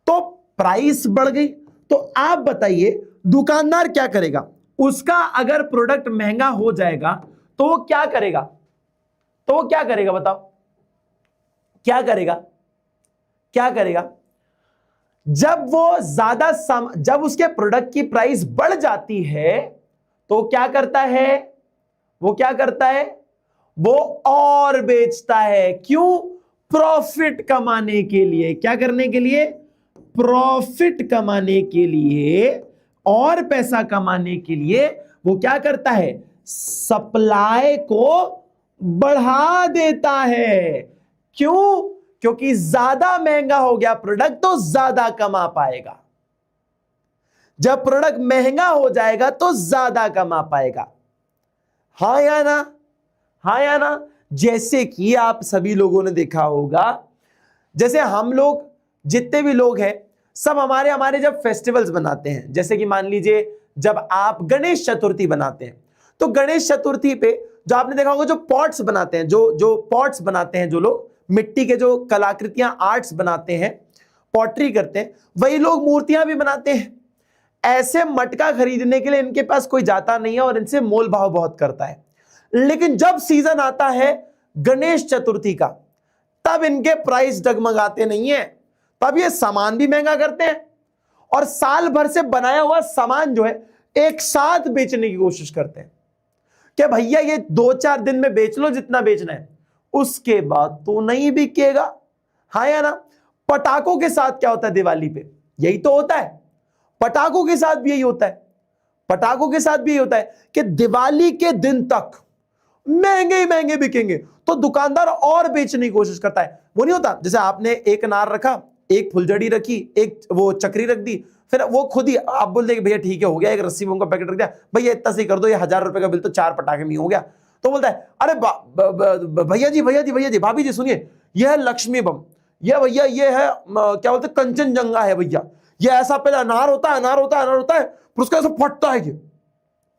तो प्राइस बढ़ गई। तो आप बताइए दुकानदार क्या करेगा, उसका अगर प्रोडक्ट महंगा हो जाएगा तो वो क्या करेगा, तो वो क्या करेगा, बताओ क्या करेगा, क्या करेगा। जब वो ज्यादा जब उसके प्रोडक्ट की प्राइस बढ़ जाती है तो क्या करता है, वो क्या करता है, वो और बेचता है। क्यों, प्रॉफिट कमाने के लिए। क्या करने के लिए, प्रॉफिट कमाने के लिए, और पैसा कमाने के लिए वो क्या करता है, सप्लाई को बढ़ा देता है। क्यों, क्योंकि ज्यादा महंगा हो गया प्रोडक्ट तो ज्यादा कमा पाएगा। जब प्रोडक्ट महंगा हो जाएगा तो ज्यादा कमा पाएगा। हाँ या ना, हाँ या ना। जैसे कि आप सभी लोगों ने देखा होगा, जैसे हम लोग जितने भी लोग हैं सब हमारे जब फेस्टिवल्स बनाते हैं, जैसे कि मान लीजिए जब आप गणेश चतुर्थी बनाते हैं, तो गणेश चतुर्थी पे जो आपने देखा होगा जो पॉट्स बनाते हैं, जो पॉट्स बनाते हैं, जो लोग मिट्टी के जो कलाकृतियां आर्ट्स बनाते हैं, पॉटरी करते हैं, वही लोग मूर्तियां भी बनाते हैं। ऐसे मटका खरीदने के लिए इनके पास कोई जाता नहीं है और इनसे मोल भाव बहुत करता है। लेकिन जब सीजन आता है गणेश चतुर्थी का, तब इनके प्राइस डगमगाते नहीं है, तब ये सामान भी महंगा करते हैं और साल भर से बनाया हुआ सामान जो है एक साथ बेचने की कोशिश करते हैं कि भैया ये 2-4 दिन में बेच लो जितना बेचना है, उसके बाद तो नहीं बिकेगा। हाँ या ना। पटाखों के साथ क्या होता है दिवाली पे, यही तो होता है। पटाखों के साथ भी यही होता है, पटाखों के साथ भी यही होता है कि दिवाली के दिन तक महंगे ही महंगे बिकेंगे, तो दुकानदार और बेचने की कोशिश करता है। वो नहीं होता जैसे आपने एक अनार रखा, एक फुलझड़ी रखी, एक वो चक्री रख दी, फिर वो खुद ही आप बोल देंगे भैया ठीक है हो गया, एक रस्सी का पैकेट रख दिया, भैया इतना से कर दो, ये 1000 रुपए का बिल तो 4 पटाखे में हो गया। तो बोलता है अरे भैया जी भैया जी भैया जी भाभी जी सुनिए, यह है लक्ष्मी बम, यह भैया ये है क्या बोलते हैं कंचनजंगा है भैया, ये ऐसा पहले अनार होता है, अनार होता है, अनार होता है, फिर उसका ऐसा फटता है ये,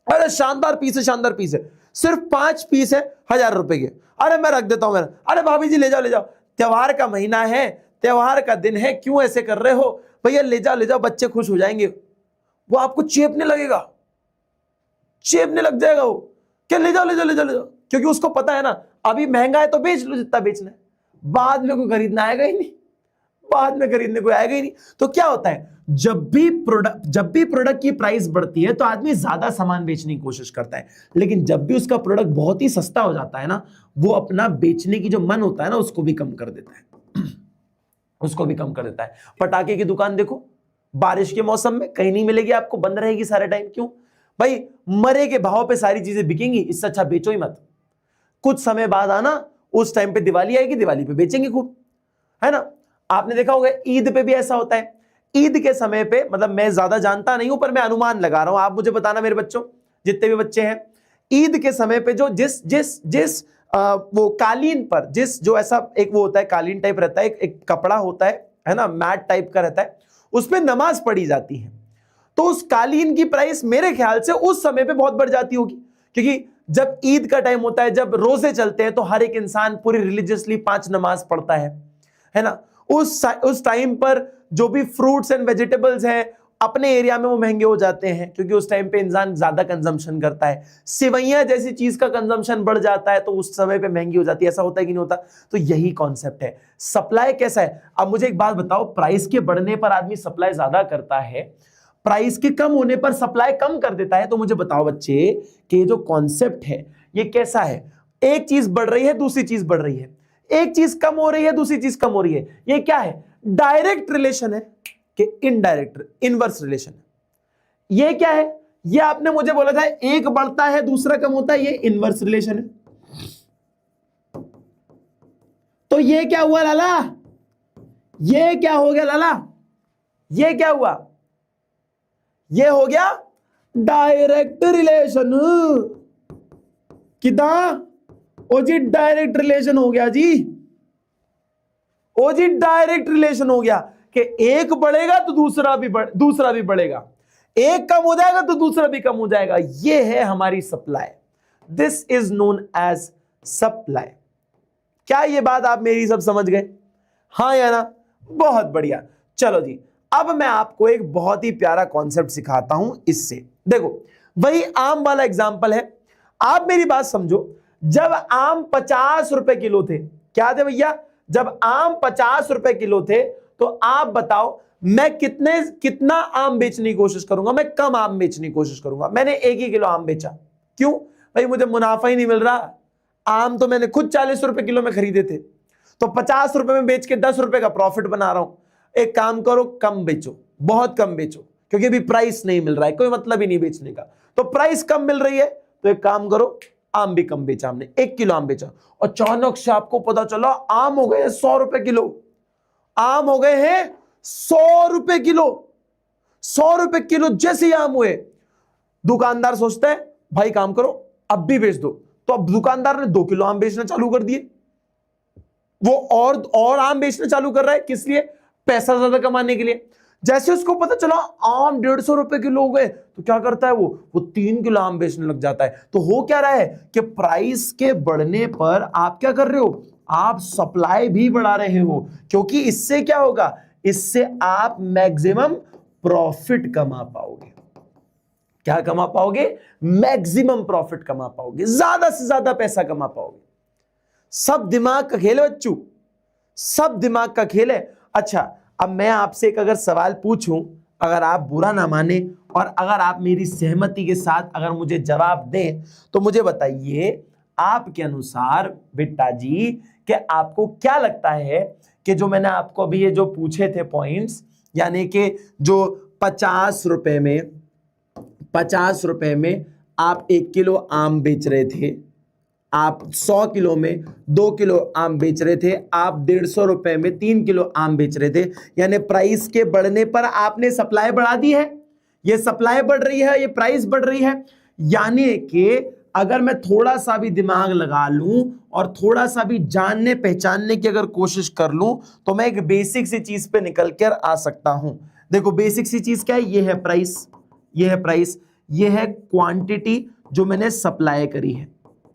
अरे शानदार पीस है, शानदार पीस है, सिर्फ 5 पीस है 1000 रुपए के। अरे मैं रख देता हूं मेरा। अरे भाभी जी ले जाओ ले जाओ, त्योहार का महीना है, त्योहार का दिन है, क्यों ऐसे कर रहे हो भैया, ले जाओ ले जाओ, बच्चे खुश हो जाएंगे। वो आपको चेपने लगेगा, चेपने लग जाएगा वो, क्या ले जाओ ले जाओ ले जाओ ले जाओ, क्योंकि उसको पता है ना अभी महंगा है तो बेच लो जितना बेचना है, बाद में कोई खरीदना आएगा ही नहीं, बाद में खरीदने कोई आएगा ही नहीं। तो क्या होता है, जब भी प्रोडक्ट की प्राइस बढ़ती है तो आदमी ज्यादा सामान बेचने की कोशिश करता है, लेकिन जब भी उसका प्रोडक्ट बहुत ही सस्ता हो जाता है ना, वो अपना बेचने की जो मन होता है ना उसको भी कम कर देता है, उसको भी कम कर देता है। पटाखे की दुकान देखो, बारिश के मौसम में कहीं नहीं मिलेगी आपको, बंद रहेगी सारे टाइम। क्यों भाई, मरे के भाव पे सारी चीजें बिकेंगी, इससे अच्छा बेचो ही मत। कुछ समय बाद आना, उस टाइम पे दिवाली आएगी, दिवाली पे बेचेंगे खूब, है ना। आपने देखा होगा ईद पे भी ऐसा होता है। ईद के समय पे, मतलब मैं ज्यादा जानता नहीं हूं पर मैं अनुमान लगा रहा हूं, आप मुझे बताना मेरे बच्चों, जितने भी बच्चे हैं, ईद के समय पे जो जिस जिस जिस वो कालीन पर, जिस जो ऐसा एक वो होता है, कालीन टाइप रहता है, एक कपड़ा होता है ना, मैट टाइप का रहता है, उस पर नमाज पढ़ी जाती है, तो उस कालीन की प्राइस मेरे ख्याल से उस समय पे बहुत बढ़ जाती होगी, क्योंकि जब ईद का टाइम होता है, जब रोजे चलते हैं, तो हर एक इंसान पूरी रिलीजियसली 5 नमाज पढ़ता है ना। उस टाइम पर जो भी फ्रूट्स एंड वेजिटेबल्स हैं अपने एरिया में वो महंगे हो जाते हैं, क्योंकि उस टाइम पे इंसान ज्यादा कंजम्पशन करता है। सेवइयां जैसी चीज का कंजम्पशन बढ़ जाता है तो उस समय पे महंगी हो जाती है। ऐसा होता है कि नहीं होता? तो यही कॉन्सेप्ट है। सप्लाई कैसा है? अब मुझे एक बात बताओ, प्राइस के बढ़ने पर आदमी सप्लाई ज्यादा करता है, प्राइस के कम होने पर सप्लाई कम कर देता है। तो मुझे बताओ बच्चे कि ये जो कॉन्सेप्ट है ये कैसा है? एक चीज बढ़ रही है, दूसरी चीज बढ़ रही है, एक चीज कम हो रही है, दूसरी चीज कम हो रही है। ये क्या है? डायरेक्ट रिलेशन है कि इनडायरेक्ट, इनवर्स रिलेशन है। ये क्या है? ये आपने मुझे बोला था एक बढ़ता है दूसरा कम होता है, ये इनवर्स रिलेशन है। तो ये क्या हुआ लाला? ये क्या हो गया लाला? ये क्या हुआ? ये हो गया डायरेक्ट रिलेशन। किदा? ओ जी डायरेक्ट रिलेशन हो गया जी, ओ जी डायरेक्ट रिलेशन हो गया कि एक बढ़ेगा तो दूसरा भी बढ़ेगा, एक कम हो जाएगा तो दूसरा भी कम हो जाएगा। ये है हमारी supply. This is known as supply. क्या ये बात आप मेरी सब समझ गए? हाँ या ना? बहुत बढ़िया। चलो जी, अब मैं आपको एक बहुत ही प्यारा कॉन्सेप्ट सिखाता हूं। इससे देखो, वही आम वाला एग्जांपल है। आप मेरी बात समझो, जब आम 50 रुपए किलो थे, क्या थे भैया? जब आम 50 रुपए किलो थे, तो आप बताओ मैं कितना आम बेचने की कोशिश करूंगा? मैं कम आम बेचने की कोशिश करूंगा। मैंने 1 ही किलो आम बेचा। क्यों भाई? मुझे मुनाफा ही नहीं मिल रहा। आम तो मैंने खुद 40 रुपए किलो में खरीदे थे, तो 50 रुपए में बेच के 10 रुपए का प्रॉफिट बना रहा हूं। एक काम करो, कम बेचो, बहुत कम बेचो, क्योंकि अभी प्राइस नहीं मिल रहा है, कोई मतलब ही नहीं बेचने का। तो प्राइस कम मिल रही है तो एक काम करो, आम भी कम बेचा हमने, 1 किलो आम बेचा। अचानक से आपको पता चला आम हो गए 100 रुपए किलो। आम हो गए हैं 100 रुपए किलो। 100 रुपए किलो जैसे ही आम हुए, दुकानदार सोचता है भाई काम करो अब भी बेच दो। तो अब दुकानदार ने 2 किलो आम बेचना चालू कर दिए। वो और आम बेचना चालू कर रहा है, किस लिए? पैसा ज्यादा कमाने के लिए। जैसे उसको पता चला आम 150 रुपए किलो हो गए, तो क्या करता है वो 3 किलो आम बेचने लग जाता है। तो हो क्या रहा है कि प्राइस के बढ़ने पर आप क्या कर रहे हो? आप सप्लाई भी बढ़ा रहे हो, क्योंकि इससे क्या होगा? इससे आप मैक्सिमम प्रॉफिट कमा पाओगे। क्या कमा पाओगे? मैक्सिमम प्रॉफिट कमा पाओगे, ज्यादा से ज्यादा पैसा कमा पाओगे। सब दिमाग का खेल है बच्चों, सब दिमाग का खेल है। अच्छा, अब मैं आपसे एक अगर सवाल पूछूं, अगर आप बुरा ना माने और अगर आप मेरी सहमति के साथ अगर मुझे जवाब दें, तो मुझे बताइए आपके अनुसार बिट्टा जी कि आपको क्या लगता है कि जो मैंने आपको अभी ये जो पूछे थे पॉइंट्स, यानी कि जो 50 रुपए में आप 1 किलो आम बेच रहे थे, आप 100 किलो में 2 किलो आम बेच रहे थे, आप 150 रुपए में 3 किलो आम बेच रहे थे, यानी प्राइस के बढ़ने पर आपने सप्लाई बढ़ा दी है। ये सप्लाई बढ़ रही है, ये प्राइस बढ़ रही है। यानी कि अगर मैं थोड़ा सा भी दिमाग लगा लूं और थोड़ा सा भी जानने पहचानने की अगर कोशिश कर लूं, तो मैं एक बेसिक सी चीज पे निकल कर आ सकता हूं। देखो बेसिक सी चीज क्या है? ये है प्राइस, ये है प्राइस, ये है क्वांटिटी जो मैंने सप्लाई करी है,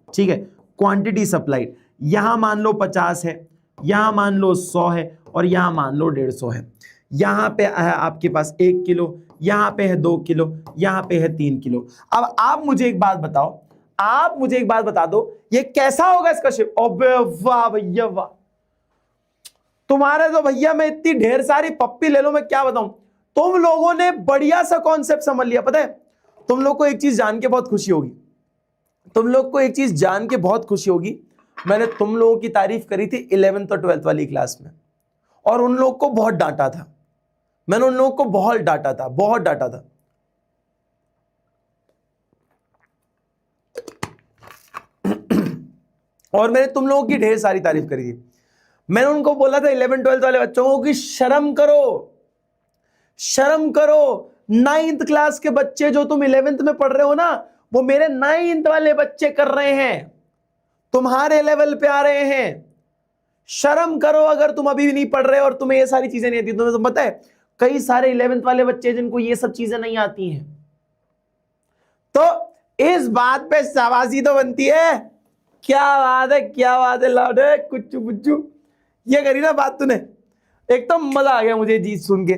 ठीक है, क्वांटिटी सप्लाइड। यहां मान लो 50 है, यहां मान लो 100 है, और यहां मान लो 150 है। यहां पे है आपके पास 1 किलो, यहां पे है 2 किलो, यहां पे है 3 किलो। अब आप मुझे एक बात बताओ, आप मुझे एक बात बता दो, ये कैसा होगा इसका शेप? अबे वाह भैया वाह, तुम्हारे तो भैया मैं इतनी ढेर सारी पप्पी ले लो, मैं क्या बताऊं। तुम लोगों ने बढ़िया सा कॉन्सेप्ट समझ लिया। पता है तुम लोग को एक चीज जान के बहुत खुशी होगी, तुम लोग को एक चीज जान के बहुत खुशी होगी, मैंने तुम लोगों की तारीफ करी थी 11th और 12th वाली क्लास में, और उन लोग को बहुत डांटा था, मैंने उन लोगों को बहुत डांटा था, बहुत डांटा था। और मैंने तुम लोगों की ढेर सारी तारीफ करी थी। मैंने उनको बोला था 11th 12th वाले बच्चों को कि शर्म करो, शर्म करो। 9th क्लास के बच्चे जो तुम 11th में पढ़ रहे हो ना, वो मेरे 9th वाले बच्चे कर रहे हैं, तुम्हारे लेवल पे आ रहे हैं। शर्म करो अगर तुम अभी भी नहीं पढ़ रहे और तुम्हें ये सारी चीजें नहीं आती। तुम्हें तो पता है कई सारे 11th वाले बच्चे जिनको ये सब चीजें नहीं आती हैं, तो इस बात पे शाबाशी तो बनती है। क्या बात है, क्या बात है लाडे, कुच्चू कुच्चू ये करी ना बात तूने, एकदम मजा आ गया मुझे चीज सुन के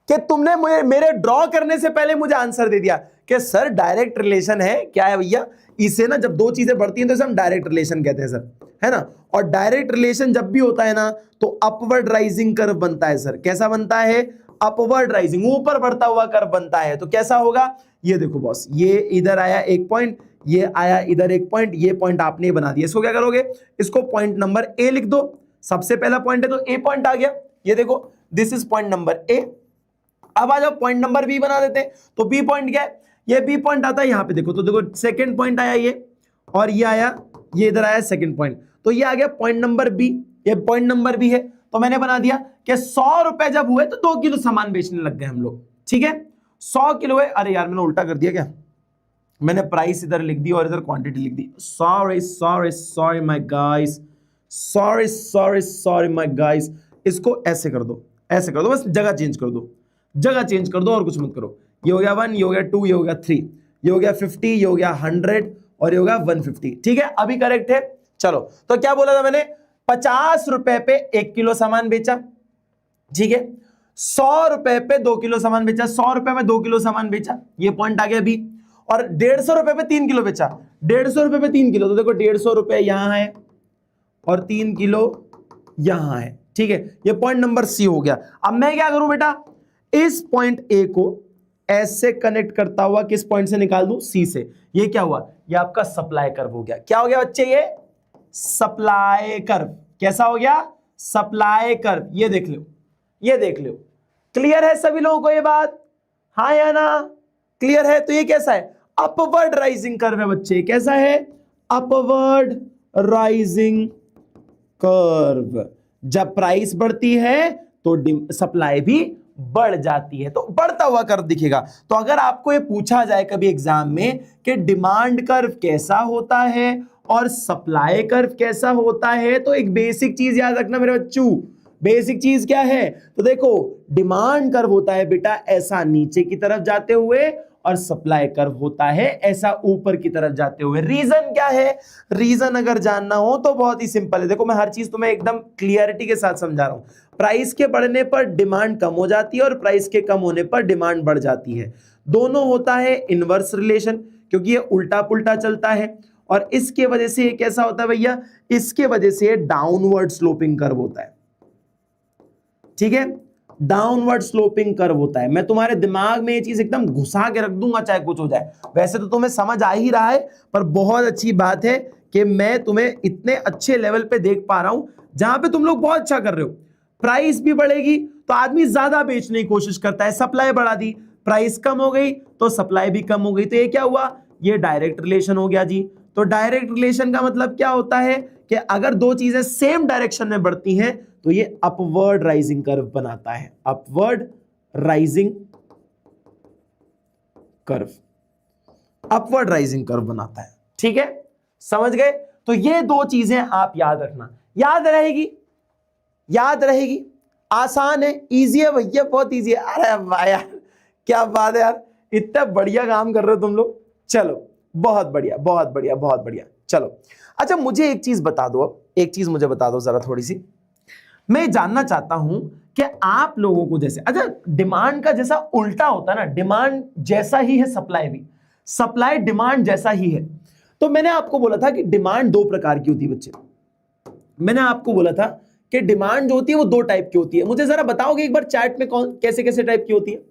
कि तुमने मेरे ड्रॉ करने से पहले मुझे आंसर दे दिया कि सर डायरेक्ट रिलेशन है। क्या है भैया, इसे ना जब दो चीजें बढ़ती हैं तो इसे हम डायरेक्ट रिलेशन कहते हैं सर, है ना। और डायरेक्ट रिलेशन जब भी होता है ना तो अपवर्ड राइजिंग कर्व बनता है सर। कैसा बनता है? अपवर्ड राइजिंग, ऊपर बढ़ता हुआ कर्व बनता है। तो कैसा होगा? ये देखो बॉस, ये इधर आया एक पॉइंट, ये आया इधर एक पॉइंट, ये पॉइंट आपने बना दिया। इसको क्या करोगे? इसको पॉइंट नंबर ए लिख दो। सबसे पहला पॉइंट है तो ए पॉइंट आ गया, ये देखो this is point number A. अब आ जाओ पॉइंट नंबर बी बना देते हैं। तो बी पॉइंट क्या है? ये बी पॉइंट आता है यहाँ पे, देखो तो देखो सेकंड पॉइंट आया ये, और ये आया, ये इधर आया सेकंड पॉइंट, तो ये आ गया पॉइंट नंबर बी। ये पॉइंट नंबर बी है, तो मैंने बना दिया कि 100 रुपए जब हुए तो 2 किलो सामान बेचने लग गए हम लोग, ठीक है। 100 किलो है, अरे यार मैंने उल्टा कर दिया क्या, मैंने प्राइस इधर लिख दी और इधर क्वांटिटी लिख दी। Sorry sorry sorry my guys, sorry sorry sorry my guys. इसको ऐसे कर दो, ऐसे कर दो, बस जगह चेंज कर दो, जगह चेंज कर दो और कुछ मत करो। ये हो गया 1, ये हो गया 2, ये हो गया 3, ये हो गया 50, ये हो गया 100 और ये हो गया 150, ठीक है। अभी करेक्ट है। चलो तो क्या बोला था मैंने? 50 रुपए पे 1 किलो सामान बेचा, ठीक है। 100 रुपए पे 2 किलो सामान बेचा, 100 रुपए में 2 किलो सामान बेचा, ये पॉइंट आ गया अभी। और 150 रुपए पे 3 किलो बेचा, 150 रुपए पे 3 किलो, तो देखो 150 रुपए यहां है और 3 किलो यहां है, ठीक है। ये पॉइंट नंबर सी हो गया। अब मैं क्या करूं बेटा, इस पॉइंट ए को ऐसे कनेक्ट करता हुआ किस पॉइंट से निकाल दूं? सी से। ये क्या हुआ? ये आपका सप्लाई कर्व हो गया। क्या हो गया बच्चे? ये सप्लाई कर्व। कैसा हो गया? Supply curve. ये देख लो, ये देख लो। क्लियर है सभी लोगों को ये बात? हाँ या ना? क्लियर है? तो ये कैसा है? अपवर्ड राइजिंग कर्व है बच्चे। कैसा है? Upward rising curve. जब प्राइस बढ़ती है तो सप्लाई भी बढ़ जाती है, तो बढ़ता हुआ कर्व दिखेगा। तो अगर आपको ये पूछा जाए कभी एग्जाम में कि डिमांड कर्व कैसा होता है और सप्लाई कर्व कैसा होता है, तो एक बेसिक चीज याद रखना मेरे बच्चों। बेसिक चीज क्या है? तो देखो डिमांड कर्व होता है बेटा ऐसा नीचे की तरफ जाते हुए, और सप्लाई कर्व होता है ऐसा ऊपर की तरफ जाते हुए। रीजन क्या है? रीजन अगर जानना हो तो बहुत ही सिंपल है। देखो मैं हर चीज तुम्हें एकदम क्लियरिटी के साथ समझा रहा हूं। प्राइस के बढ़ने पर डिमांड कम हो जाती है और प्राइस के कम होने पर डिमांड बढ़ जाती है। दोनों होता है इनवर्स रिलेशन, क्योंकि ये उल्टा पुल्टा चलता है। और इसके वजह से ये कैसा होता है भैया? इसके वजह से डाउनवर्ड स्लोपिंग कर्व होता है, ठीक है। डाउनवर्ड स्लोपिंग कर्व होता है। मैं तुम्हारे दिमाग में ये चीज एकदम घुसा के रख दूंगा चाहे कुछ हो जाए। वैसे तो तुम्हें समझ आ ही रहा है, पर बहुत अच्छी बात है कि मैं तुम्हें इतने अच्छे लेवल पे देख पा रहा हूं जहां पे तुम लोग बहुत अच्छा कर रहे हो। प्राइस भी बढ़ेगी तो आदमी ज्यादा बेचने की कोशिश करता है, सप्लाई बढ़ा दी, प्राइस कम हो गई तो सप्लाई भी कम हो गई। तो ये क्या हुआ? ये डायरेक्ट रिलेशन हो गया जी। तो डायरेक्ट रिलेशन का मतलब क्या होता है कि अगर दो चीजें सेम डायरेक्शन में बढ़ती हैं तो ये अपवर्ड राइजिंग कर्व बनाता है। Upward rising curve, upward rising curve बनाता है, ठीक है। समझ गए? तो ये दो चीजें आप याद रखना। याद रहेगी, याद रहेगी। आसान है, इजी है भैया, बहुत इजी है। अरे वाह यार, क्या बात है यार, इतना बढ़िया काम कर रहे हो तुम लोग। चलो बहुत बढ़िया बहुत बढ़िया बहुत बढ़िया। चलो अच्छा मुझे एक चीज बता दो, अब एक चीज मुझे बता दो जरा थोड़ी सी। मैं जानना चाहता हूं कि आप लोगों को जैसे, अच्छा डिमांड का जैसा उल्टा होता है ना, डिमांड जैसा ही है सप्लाई भी, सप्लाई डिमांड जैसा ही है। तो मैंने आपको बोला था कि डिमांड दो प्रकार की होती है बच्चे। मैंने आपको बोला था कि डिमांड जो होती है वो दो टाइप की होती है। मुझे जरा बताओगे एक बार चार्ट में कौन कैसे कैसे टाइप की होती है?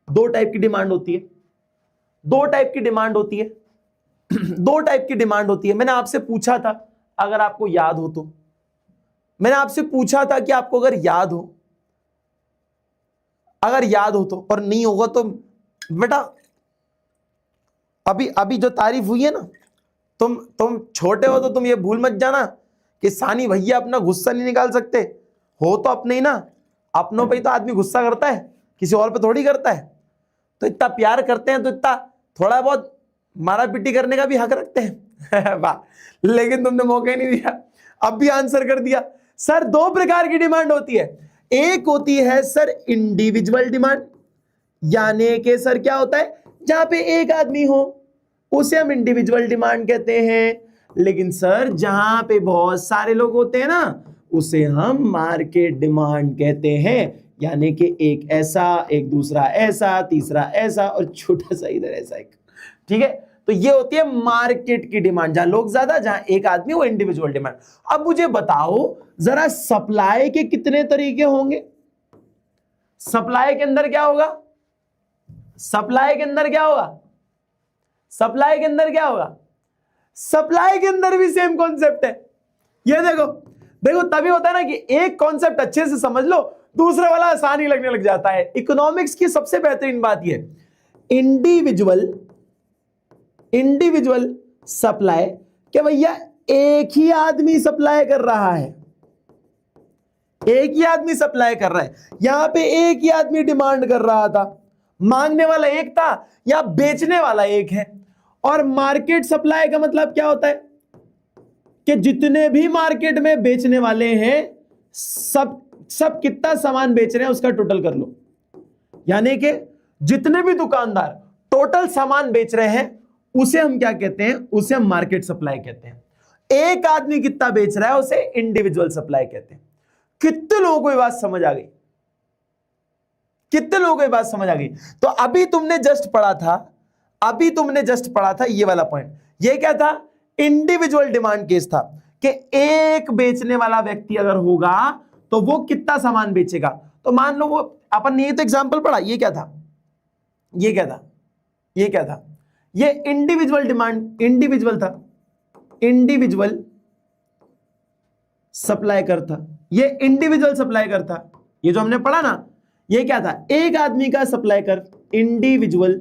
दो टाइप की डिमांड होती है, दो टाइप की डिमांड होती है, दो टाइप की डिमांड होती है। मैंने आपसे पूछा था, अगर आपको याद हो तो, मैंने आपसे पूछा था कि आपको अगर याद हो, अगर याद हो तो, और नहीं होगा तो बेटा अभी अभी जो तारीफ हुई है ना, तुम छोटे हो तो तुम ये भूल मत जाना कि सानी भैया अपना गुस्सा नहीं निकाल सकते हो, तो अपने ही ना, अपनों पे ही तो आदमी गुस्सा करता है, किसी और पे थोड़ी करता है। तो इतना प्यार करते हैं तो इतना थोड़ा बहुत मारा पीटी करने का भी हक रखते हैं। वाह, लेकिन तुमने मौका ही नहीं दिया, अब भी आंसर कर दिया। सर दो प्रकार की डिमांड होती है, एक होती है सर इंडिविजुअल डिमांड, यानी कि सर क्या होता है, जहां पे एक आदमी हो उसे हम इंडिविजुअल डिमांड कहते हैं। लेकिन सर जहां पे बहुत सारे लोग होते हैं ना, उसे हम मार्केट डिमांड कहते हैं, यानी कि एक ऐसा, एक दूसरा ऐसा, तीसरा ऐसा और छोटा सा इधर ऐसा एक। ठीक है, तो ये होती है मार्केट की डिमांड, जहां लोग ज्यादा, जहां एक आदमी, वो इंडिविजुअल डिमांड। अब मुझे बताओ जरा सप्लाई के कितने तरीके होंगे? सप्लाई के अंदर क्या होगा? सप्लाई के अंदर क्या होगा? सप्लाई के अंदर क्या होगा? सप्लाई के अंदर भी सेम कॉन्सेप्ट है। ये देखो देखो, तभी होता है ना कि एक कॉन्सेप्ट अच्छे से समझ लो, दूसरा वाला आसानी लगने लग जाता है। इकोनॉमिक्स की सबसे बेहतरीन बात यह, इंडिविजुअल सप्लाई, क्या भैया एक ही आदमी सप्लाई कर रहा है, एक ही आदमी सप्लाई कर रहा है। यहां पे एक ही आदमी डिमांड कर रहा था, मांगने वाला एक था या बेचने वाला एक है। और मार्केट सप्लाई का मतलब क्या होता है कि जितने भी मार्केट में बेचने वाले हैं, सब कितना सामान बेच रहे हैं उसका टोटल कर लो, यानी कि जितने भी दुकानदार टोटल सामान बेच रहे हैं उसे हम क्या कहते हैं? उसे हम मार्केट सप्लाई कहते हैं। एक आदमी कितना बेच रहा है उसे इंडिविजुअल सप्लाई कहते हैं। कितने लोगों को ये बात समझ आ गई? कितने लोगों को ये बात समझ आ गई? तो अभी तुमने जस्ट पढ़ा था ये वाला पॉइंट। ये क्या था? इंडिविजुअल डिमांड केस था कि एक बेचने वाला व्यक्ति अगर होगा तो वो कितना सामान बेचेगा। तो मान लो वो अपन ने ये तो एग्जांपल पढ़ा, ये क्या था? ये क्या था? ये क्या था? ये इंडिविजुअल डिमांड, इंडिविजुअल था, इंडिविजुअल सप्लाई कर था, ये इंडिविजुअल सप्लाई कर था। ये जो हमने पढ़ा ना, ये क्या था? एक आदमी का सप्लाई कर, इंडिविजुअल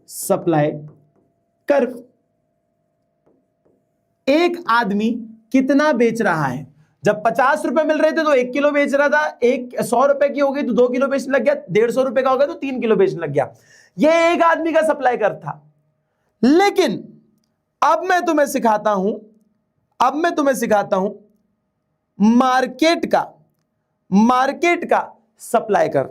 सप्लाई कर। एक आदमी कितना बेच रहा है? जब 50 रुपए मिल रहे थे तो 1 किलो बेच रहा था, 100 रुपए की हो गई तो 2 किलो बेचने लग गया, 150 रुपए का हो गया तो 3 किलो बेचने लग गया। ये एक आदमी का सप्लाई कर था। लेकिन अब मैं तुम्हें सिखाता हूं मार्केट का सप्लाई कर।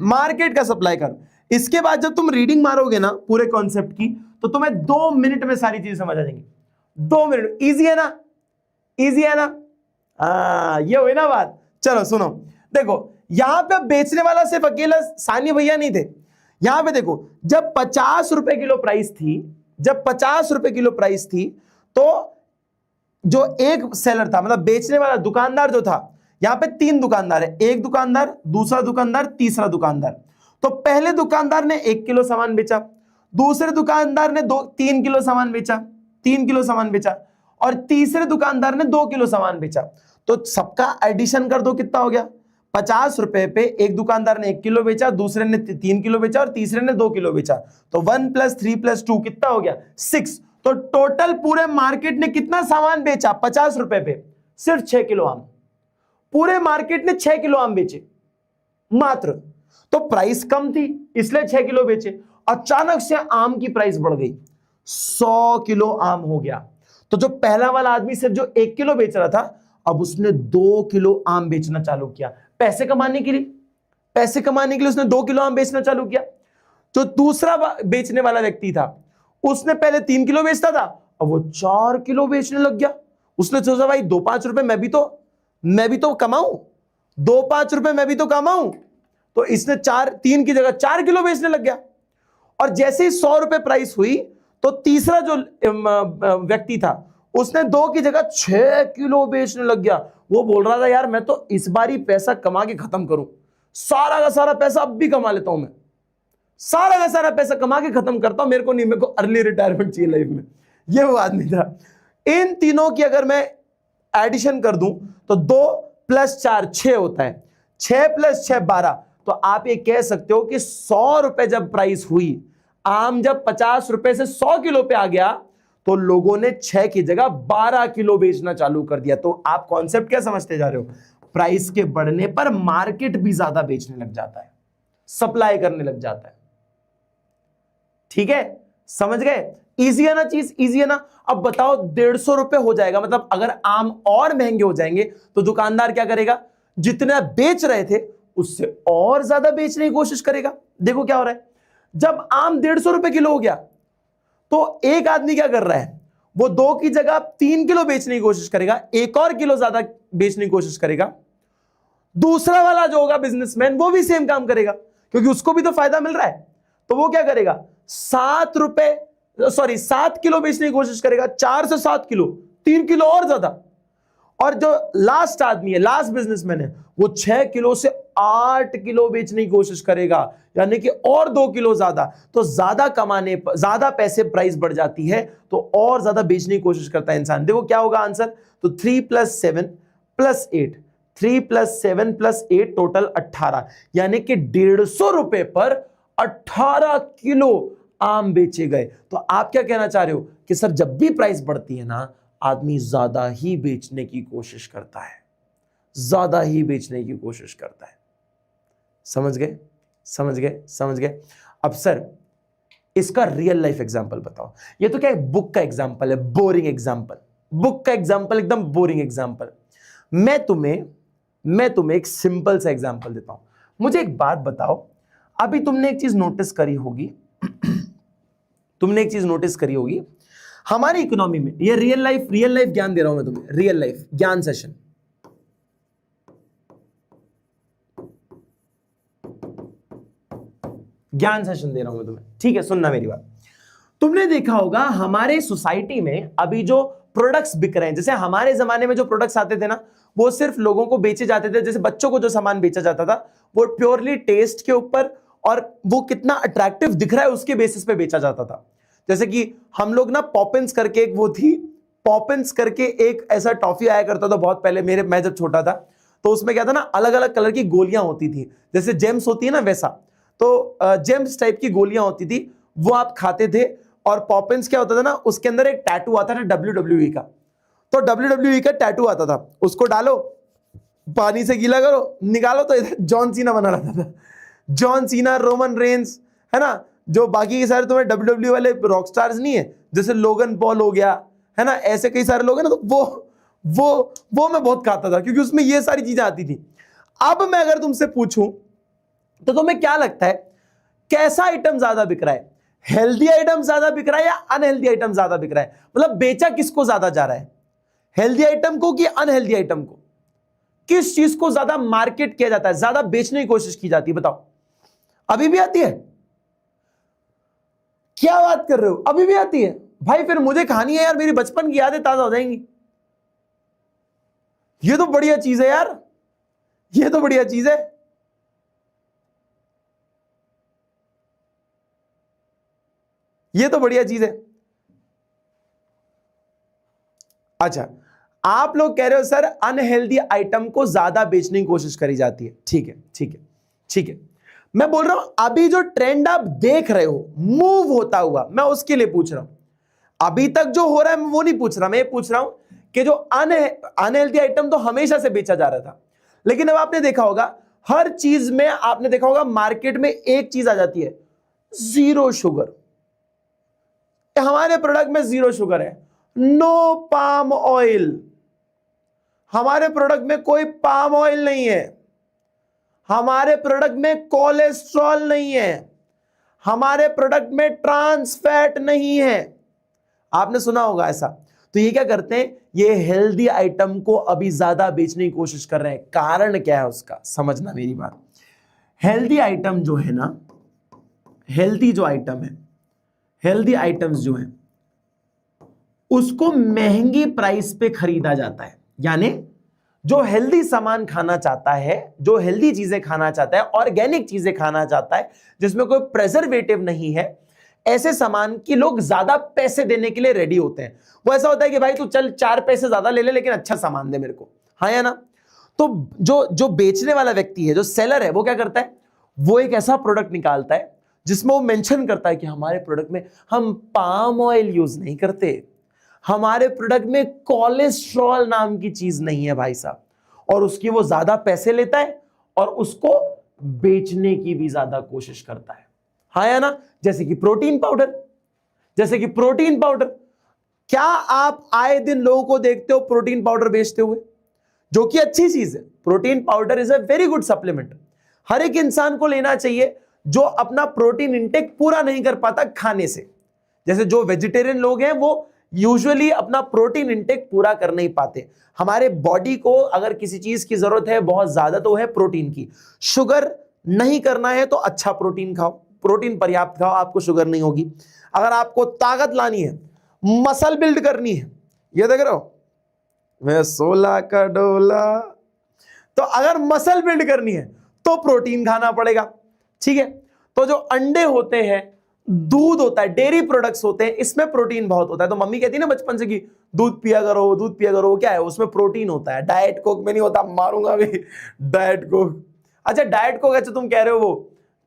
मार्केट का सप्लाई कर। इसके बाद जब तुम रीडिंग मारोगे ना पूरे कॉन्सेप्ट की, तो तुम्हें 2 मिनट में सारी चीजें समझ आ जाएंगी। 2 मिनट। इजी है ना? इजी है ना? ये हुई ना बात। चलो सुनो, देखो यहां पे बेचने वाला सिर्फ अकेला सानी भैया नहीं थे। यहां पे देखो, जब 50 रुपए किलो प्राइस थी, तो जो एक सेलर था, मतलब बेचने वाला दुकानदार जो था, यहां पे 3 दुकानदार है, एक दुकानदार, दूसरा दुकानदार, तीसरा दुकानदार। तो पहले दुकानदार ने 1 किलो सामान बेचा, दूसरे दुकानदार ने 3 किलो सामान बेचा, 3 किलो सामान बेचा, और तीसरे दुकानदार ने 2 किलो सामान बेचा। तो सबका एडिशन कर दो, कितना हो गया? 50 रुपए पे एक दुकानदार ने 1 किलो बेचा, दूसरे ने 3 किलो बेचा और तीसरे ने 2 किलो बेचा। तो 1 + 3 + 2 कितना हो गया? 6। तो टोटल पूरे मार्केट ने कितना सामान बेचा 50 रुपए पे? सिर्फ 6 किलो आम। पूरे मार्केट ने 6 किलो आम बेचे मात्र। तो प्राइस कम थी इसलिए 6 किलो बेचे। अचानक से आम की प्राइस बढ़ गई, 100 किलो आम हो गया। तो जो पहला वाला आदमी सिर्फ जो 1 किलो बेच रहा था, अब उसने 2 किलो आम बेचना चालू किया। पैसे कमाने के लिए उसने 2 किलो आम बेचना चालू किया। जो दूसरा बेचने वाला व्यक्ति था उसने पहले 3 किलो बेचता था, अब वो 4 किलो बेचने लग गया। उसने सोचा भाई 2-5 रुपए मैं भी तो कमाऊं, 2-5 रुपए मैं भी तो कमाऊं। तो इसने 3 की जगह 4 किलो बेचने लग गया। और जैसे ही 100 रुपए प्राइस हुई तो तीसरा जो व्यक्ति था उसने 2 की जगह 6 किलो बेचने लग गया। वो बोल रहा था यार मैं तो इस बार ही पैसा कमा के खत्म करूं, सारा का सारा पैसा अब भी कमा लेता हूं, मैं सारा का सारा पैसा कमा के खत्म करता हूं, मेरे को अर्ली रिटायरमेंट चाहिए लाइफ में। ये वो आदमी था। इन तीनों की अगर मैं एडिशन कर दूं तो 2 + 4 6 होता है, 6 + 6 12। तो आप ये कह सकते हो कि 100 रुपए जब प्राइस हुई, आम जब 50 रुपए से 100 किलो पे आ गया तो लोगों ने 6 की जगह 12 किलो बेचना चालू कर दिया। तो आप कॉन्सेप्ट क्या समझते जा रहे हो? प्राइस के बढ़ने पर मार्केट भी ज्यादा बेचने लग जाता है, सप्लाई करने लग जाता है। ठीक है, समझ गए? इजी है ना चीज, इजी है ना? अब बताओ 150 रुपए हो जाएगा, मतलब अगर आम और महंगे हो जाएंगे तो दुकानदार क्या करेगा? जितना बेच रहे थे उससे और ज्यादा बेचने की कोशिश करेगा। देखो क्या हो रहा है, जब आम 150 रुपए किलो हो गया तो एक आदमी क्या कर रहा है, वो 2 की जगह 3 किलो बेचने की कोशिश करेगा, एक और किलो ज्यादा बेचने की कोशिश करेगा। दूसरा वाला जो होगा बिजनेसमैन, वो भी सेम काम करेगा क्योंकि उसको भी तो फायदा मिल रहा है। तो वो क्या करेगा, 7 किलो बेचने की कोशिश करेगा, 4 से 7 किलो, 3 किलो और ज्यादा। और जो लास्ट आदमी है, लास्ट बिजनेसमैन है, वो 6 किलो से 8 किलो बेचने की कोशिश करेगा, यानी कि और 2 किलो ज्यादा। तो ज्यादा कमाने पर ज्यादा पैसे प्राइस बढ़ जाती है तो और ज्यादा बेचने की कोशिश करता है इंसान। देखो क्या होगा आंसर, तो 3 + 7 + 8, 3 + 7 + 8 टोटल 18, यानी कि 150 रुपए पर 18 किलो आम बेचे गए। तो आप क्या कहना चाह रहे हो कि सर जब भी प्राइस बढ़ती है ना, आदमी ज्यादा ही बेचने की कोशिश करता है, ज्यादा ही बेचने की कोशिश करता है। समझ गए, समझ गए, समझ गए? अब सर इसका रियल लाइफ एग्जांपल बताओ। ये तो क्या है, बुक का एग्जांपल है, बोरिंग एग्जांपल, बुक का एग्जांपल, एकदम बोरिंग एग्जांपल। मैं तुम्हें एक सिंपल सा एग्जांपल देता हूं। मुझे एक बात बताओ, अभी तुमने एक चीज नोटिस करी होगी हमारी इकोनॉमी में, ये रियल लाइफ ज्ञान दे रहा हूं मैं तुम्हें, रियल लाइफ ज्ञान सेशन। ज्ञान सेशन दे रहा हूं मैं तुम्हें, ठीक है? सुनना मेरी बात। तुमने देखा होगा हमारे सोसाइटी में अभी जो प्रोडक्ट्स बिक रहे हैं, जैसे हमारे जमाने में जो प्रोडक्ट्स आते थे ना, वो सिर्फ लोगों को बेचे जाते थे। जैसे बच्चों को जो सामान बेचा जाता था वो प्योरली टेस्ट के ऊपर और वो कितना अट्रैक्टिव दिख रहा है उसके बेसिस पे बेचा जाता था। जैसे कि हम लोग ना पॉपिंस करके एक वो थी, पॉपिंस करके एक ऐसा टॉफी आया करता था बहुत पहले, मैं जब छोटा था तो उसमें क्या था ना, अलग अलग कलर की गोलियां होती थी, जैसे जेम्स होती है ना वैसा। तो जेम्स टाइप की गोलियां होती थी, वो आप खाते थे। और पॉपिंस क्या होता था ना, उसके अंदर एक टैटू आता था WWE का। तो WWE का टैटू आता था, उसको डालो, पानी से गीला करो, निकालो तो इधर जॉन सीना बना रहता था। जॉन सीना, रोमन रेंस, है ना, जो बाकी के सारे तुम्हें WWE वाले रॉक स्टार्स नहीं है, जैसे लोगन पॉल हो गया, है ना, ऐसे कई सारे लोग हैं ना, तो वो मैं बहुत खाता था क्योंकि उसमें ये सारी चीजें आती थी। अब मैं अगर तुमसे पूछूं तो तुम्हें क्या लगता है कैसा आइटम ज्यादा बिक रहा है? हेल्दी आइटम ज्यादा बिक रहा है या अनहेल्दी आइटम ज्यादा बिक रहा है? मतलब बेचा किसको ज्यादा जा रहा है, हेल्दी आइटम को कि अनहेल्दी आइटम को? किस चीज को ज्यादा मार्केट किया जाता है, ज्यादा बेचने की कोशिश की जाती है? बताओ। अभी भी आती है? क्या बात कर रहे हो, अभी भी आती है? भाई फिर मुझे कहानी है यार, मेरी बचपन की यादें ताजा हो जाएंगी। ये तो बढ़िया चीज है यार, ये तो बढ़िया चीज है। ये तो बढ़िया चीज है। अच्छा, आप लोग कह रहे हो सर अनहेल्दी आइटम को ज्यादा बेचने की कोशिश करी जाती है। ठीक है, ठीक है, ठीक है। मैं बोल रहा हूं अभी जो ट्रेंड आप देख रहे हो मूव होता हुआ, मैं उसके लिए पूछ रहा हूं। अभी तक जो हो रहा है मैं वो नहीं पूछ रहा, मैं ये पूछ रहा हूं कि जो अनहेल्दी आइटम तो हमेशा से बेचा जा रहा था, लेकिन अब आपने देखा होगा हर चीज में, आपने देखा होगा मार्केट में एक चीज आ जाती है, जीरो शुगर। हमारे प्रोडक्ट में जीरो शुगर है, नो पाम ऑयल। हमारे प्रोडक्ट में कोई पाम ऑयल नहीं है, हमारे प्रोडक्ट में कोलेस्ट्रॉल नहीं है, हमारे प्रोडक्ट में ट्रांस फैट नहीं है। आपने सुना होगा ऐसा। तो ये क्या करते हैं, ये हेल्दी आइटम को अभी ज्यादा बेचने की कोशिश कर रहे हैं। कारण क्या है उसका, समझना मेरी बात। हेल्दी आइटम जो है ना, हेल्दी जो आइटम है, हेल्दी आइटम्स जो है उसको महंगी प्राइस पे खरीदा जाता है। यानी जो हेल्दी सामान खाना चाहता है, जो हेल्दी चीजें खाना चाहता है, ऑर्गेनिक चीजें खाना चाहता है, जिसमें कोई प्रेजर्वेटिव नहीं है, ऐसे सामान की लोग ज्यादा पैसे देने के लिए रेडी होते हैं। वो ऐसा होता है कि भाई तू चल 4 पैसे ज्यादा ले ले लेकिन अच्छा सामान दे मेरे को, हाँ या ना। तो जो बेचने वाला व्यक्ति है, जो सेलर है, वो क्या करता है, वो एक ऐसा प्रोडक्ट निकालता है जिसमें वो मेंशन करता है कि हमारे प्रोडक्ट में हम पाम ऑयल यूज नहीं करते, हमारे प्रोडक्ट में कोलेस्ट्रॉल नाम की चीज नहीं है भाई साहब। और उसकी वो ज्यादा पैसे लेता है और उसको बेचने की भी ज्यादा कोशिश करता है, हाँ या ना। जैसे कि प्रोटीन पाउडर, जैसे कि प्रोटीन पाउडर, क्या आप आए दिन लोगों को देखते हो प्रोटीन पाउडर बेचते हुए, जो कि अच्छी चीज है। Protein powder is a very good supplement, हर एक इंसान को लेना चाहिए जो अपना प्रोटीन इंटेक पूरा नहीं कर पाता खाने से। जैसे जो वेजिटेरियन लोग हैं वो यूजुअली अपना प्रोटीन इंटेक पूरा कर नहीं पाते। हमारे बॉडी को अगर किसी चीज की जरूरत है बहुत ज्यादा तो है प्रोटीन की। शुगर नहीं करना है तो अच्छा प्रोटीन खाओ, प्रोटीन पर्याप्त खाओ, आपको शुगर नहीं होगी। अगर आपको ताकत लानी है, मसल बिल्ड करनी है, ये देख रहे हो मैं 16 का डोला, तो अगर मसल बिल्ड करनी है तो प्रोटीन खाना पड़ेगा, ठीक है। तो जो अंडे होते हैं, दूध होता है, डेयरी प्रोडक्ट्स होते हैं, इसमें प्रोटीन बहुत होता है। तो मम्मी कहती है ना बचपन से कि दूध पिया करो, दूध पिया करो, क्या है उसमें प्रोटीन होता है। डाइट कोक में नहीं होता, मारूंगा अभी डाइट कोक। अच्छा डाइट कोक, अच्छा तुम कह रहे हो वो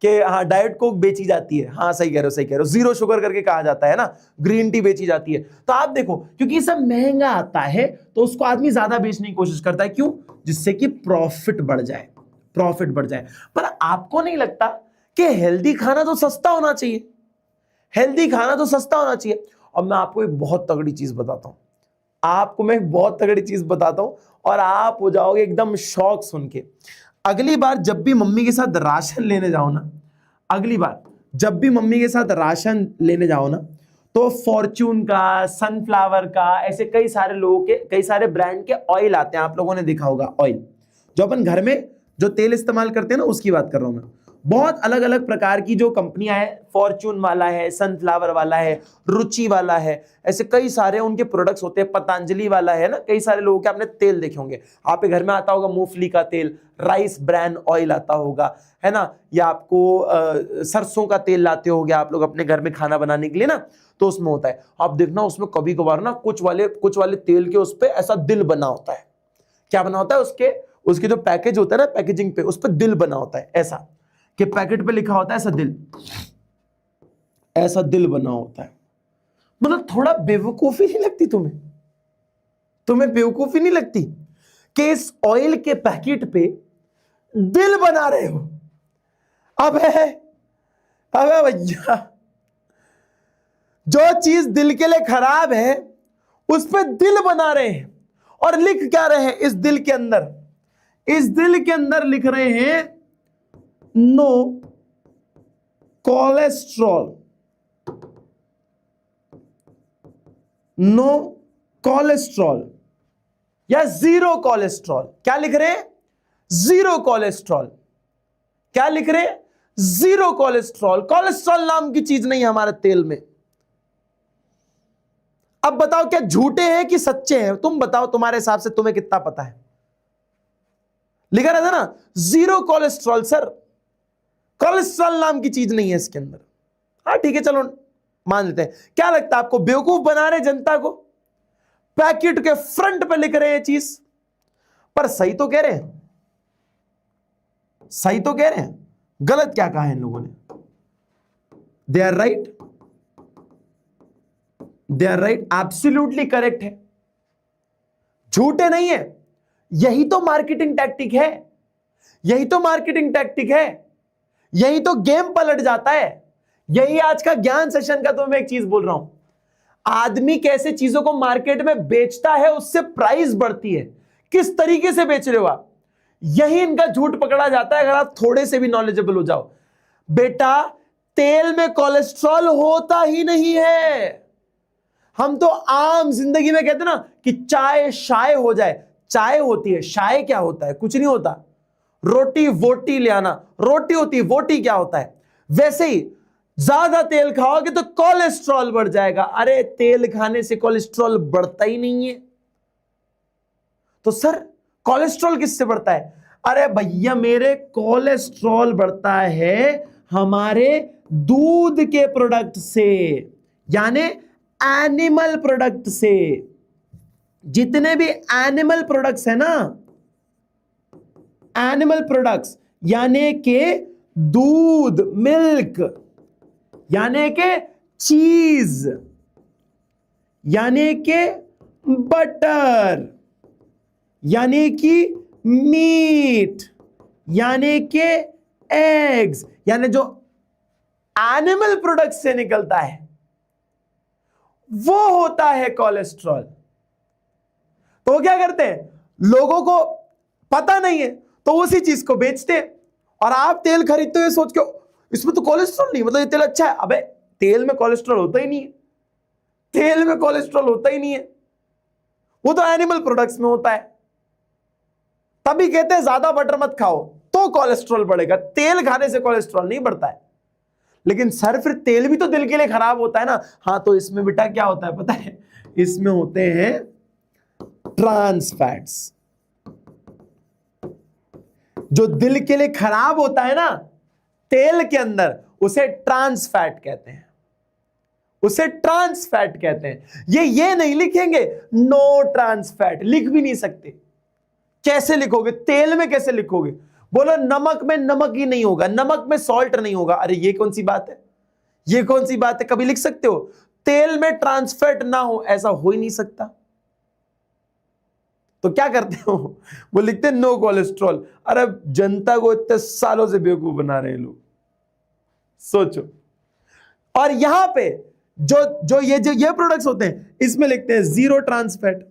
कि हाँ डाइट कोक बेची जाती है, हाँ सही कह रहे हो, सही कह रहे हो, 0 शुगर करके कहा जाता है ना। ग्रीन टी बेची जाती है। तो आप देखो क्योंकि ये सब महंगा आता है तो उसको आदमी ज्यादा बेचने की कोशिश करता है। क्यों? जिससे कि प्रॉफिट बढ़ जाए, प्रॉफिट बढ़ जाए। पर आपको नहीं लगता कि हेल्दी खाना तो सस्ता होना चाहिए, हेल्दी खाना तो सस्ता होना चाहिए। और मैं आपको एक बहुत तगड़ी चीज बताता हूं, आपको मैं एक बहुत तगड़ी चीज बताता हूं और आप हो जाओगे एकदम शॉक सुन के। अगली बार जब भी मम्मी के साथ राशन लेने जाओ ना, अगली बार जब भी मम्मी के साथ राशन लेने जाओ ना, तो फॉर्च्यून का, सनफ्लावर का, ऐसे कई सारे लोगों के, कई सारे ब्रांड के ऑयल आते हैं। आप लोगों ने देखा होगा ऑयल, जो अपन घर में जो तेल इस्तेमाल करते हैं ना, उसकी बात कर रहा हूं मैं। बहुत अलग अलग प्रकार की जो कंपनियां हैं, फॉर्च्यून वाला है, सनफ्लावर वाला है, रुचि वाला है, ऐसे कई सारे उनके प्रोडक्ट्स होते हैं। पतंजलि वाला है ना, कई सारे लोगों के आपने तेल देखे होंगे। आपके घर में आता होगा मूंगफली का तेल, राइस ब्रांड ऑयल आता होगा, है ना, या आपको सरसों का तेल लाते होगे आप लोग अपने घर में खाना बनाने के लिए ना, तो उसमें होता है। आप देखना उसमें कभी कभार ना कुछ वाले तेल के उस पर ऐसा दिल बना होता है। क्या बना होता है? उसके जो पैकेज होता है ना, पैकेजिंग पे उस पर दिल बना होता है, ऐसा कि पैकेट पे लिखा होता है ऐसा दिल, ऐसा दिल बना होता है। मतलब थोड़ा बेवकूफी नहीं लगती तुम्हें? तुम्हें बेवकूफी नहीं लगती कि इस ऑयल के पैकेट पे दिल बना रहे हो? अबे भैया, जो चीज दिल के लिए खराब है उस पे दिल बना रहे हैं। और लिख क्या रहे हैं इस दिल के अंदर? इस दिल के अंदर लिख रहे हैं नो कोलेस्ट्रॉल, नो कोलेस्ट्रॉल या 0 कोलेस्ट्रॉल। क्या लिख रहे हैं? 0 कोलेस्ट्रॉल। क्या लिख रहे हैं? 0 कोलेस्ट्रॉल। कोलेस्ट्रॉल नाम की चीज नहीं है हमारे तेल में। अब बताओ क्या झूठे हैं कि सच्चे हैं? तुम बताओ, तुम्हारे हिसाब से तुम्हें कितना पता है? लिखा रहता ना 0 कोलेस्ट्रॉल। सर कोलेस्ट्रॉल नाम की चीज नहीं है इसके अंदर। हाँ ठीक है, चलो मान लेते हैं। क्या लगता है आपको बेवकूफ बना रहे जनता को? पैकेट के फ्रंट पे लिख रहे हैं चीज, पर सही तो कह रहे हैं, सही तो कह रहे हैं। गलत क्या कहा है इन लोगों ने? They are right, they are right, absolutely correct है, झूठे नहीं है। यही तो मार्केटिंग टैक्टिक है, यही तो मार्केटिंग टैक्टिक है, यही तो गेम पलट जाता है। यही आज का ज्ञान सेशन का तो मैं एक चीज बोल रहा हूं, आदमी कैसे चीजों को मार्केट में बेचता है उससे प्राइस बढ़ती है। किस तरीके से बेच रहे हो आप, यही इनका झूठ पकड़ा जाता है। अगर आप थोड़े से भी नॉलेजेबल हो जाओ। बेटा तेल में कोलेस्ट्रॉल होता ही नहीं है। हम तो आम जिंदगी में कहते हैं ना कि चाय शाय हो जाए, चाय होती है, शाय क्या होता है? कुछ नहीं होता। रोटी वोटी ले आना, रोटी होती है, वोटी क्या होता है? वैसे ही ज्यादा तेल खाओगे तो कोलेस्ट्रॉल बढ़ जाएगा। अरे तेल खाने से कोलेस्ट्रॉल बढ़ता ही नहीं है। तो सर कोलेस्ट्रॉल किससे बढ़ता है? अरे भैया मेरे, कोलेस्ट्रॉल बढ़ता है हमारे दूध के प्रोडक्ट से, यानी एनिमल प्रोडक्ट से। जितने भी एनिमल प्रोडक्ट्स है ना, एनिमल प्रोडक्ट्स यानी के दूध, मिल्क, यानी के चीज, यानी के बटर, यानी कि मीट, यानी के एग्स, यानी जो एनिमल प्रोडक्ट से निकलता है वो होता है कोलेस्ट्रॉल। तो वो क्या करते हैं? लोगों को पता नहीं है तो उसी चीज को बेचते हैं। और आप तेल खरीदते हुए सोच के इसमें तो कोलेस्ट्रॉल नहीं, मतलब ये तेल अच्छा है। अबे तेल में कोलेस्ट्रॉल होता ही नहीं है, तेल में कोलेस्ट्रॉल होता ही नहीं है, वो तो एनिमल प्रोडक्ट्स में होता है। तभी कहते हैं ज्यादा बटर मत खाओ तो कोलेस्ट्रॉल बढ़ेगा, तेल खाने से कोलेस्ट्रॉल नहीं बढ़ता है। लेकिन सर फिर तेल भी तो दिल के लिए खराब होता है ना। हाँ तो इसमें बेटा क्या होता है पता है? इसमें होते हैं ट्रांस फैट्स। जो दिल के लिए खराब होता है ना तेल के अंदर, उसे ट्रांस फैट कहते हैं, उसे ट्रांस फैट कहते हैं। ये नहीं लिखेंगे नो ट्रांस फैट, लिख भी नहीं सकते। कैसे लिखोगे? तेल में कैसे लिखोगे? बोलो नमक में नमक ही नहीं होगा, नमक में सॉल्ट नहीं होगा। अरे ये कौन सी बात है? ये कौन सी बात है? कभी लिख सकते हो तेल में ट्रांस फैट ना हो? ऐसा हो ही नहीं सकता। तो क्या करते हो? वो लिखते हैं नो कोलेस्ट्रॉल। अरे जनता को इतने सालों से बेवकूफ बना रहे हैं लोग, सोचो। और यहां पे जो ये प्रोडक्ट्स होते हैं इसमें लिखते हैं जीरो ट्रांस फैट,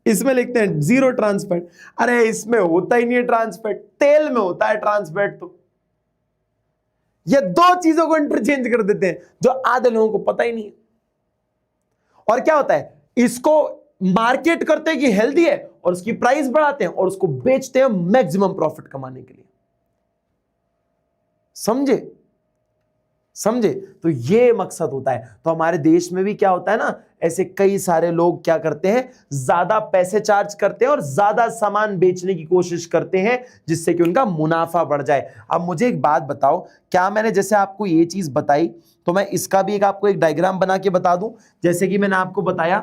इसमें लिखते हैं जीरो ट्रांस फैट। अरे इसमें होता ही नहीं है ट्रांस फैट, तेल में होता है ट्रांस फैट। तो ये दो चीजों को इंटरचेंज कर देते हैं जो आधे लोगों को पता ही नहीं है। और क्या होता है? इसको मार्केट करते हैं कि हेल्दी है और उसकी प्राइस बढ़ाते हैं और उसको बेचते हैं मैक्सिमम प्रॉफिट कमाने के लिए। समझे? समझे? तो ये मकसद होता है। तो हमारे देश में भी क्या होता है ना, ऐसे कई सारे लोग क्या करते हैं, ज्यादा पैसे चार्ज करते हैं और ज्यादा सामान बेचने की कोशिश करते हैं जिससे कि उनका मुनाफा बढ़ जाए। अब मुझे एक बात बताओ, क्या मैंने जैसे आपको ये चीज बताई तो मैं इसका भी आपको एक डायग्राम बना के बता दूं? जैसे कि मैंने आपको बताया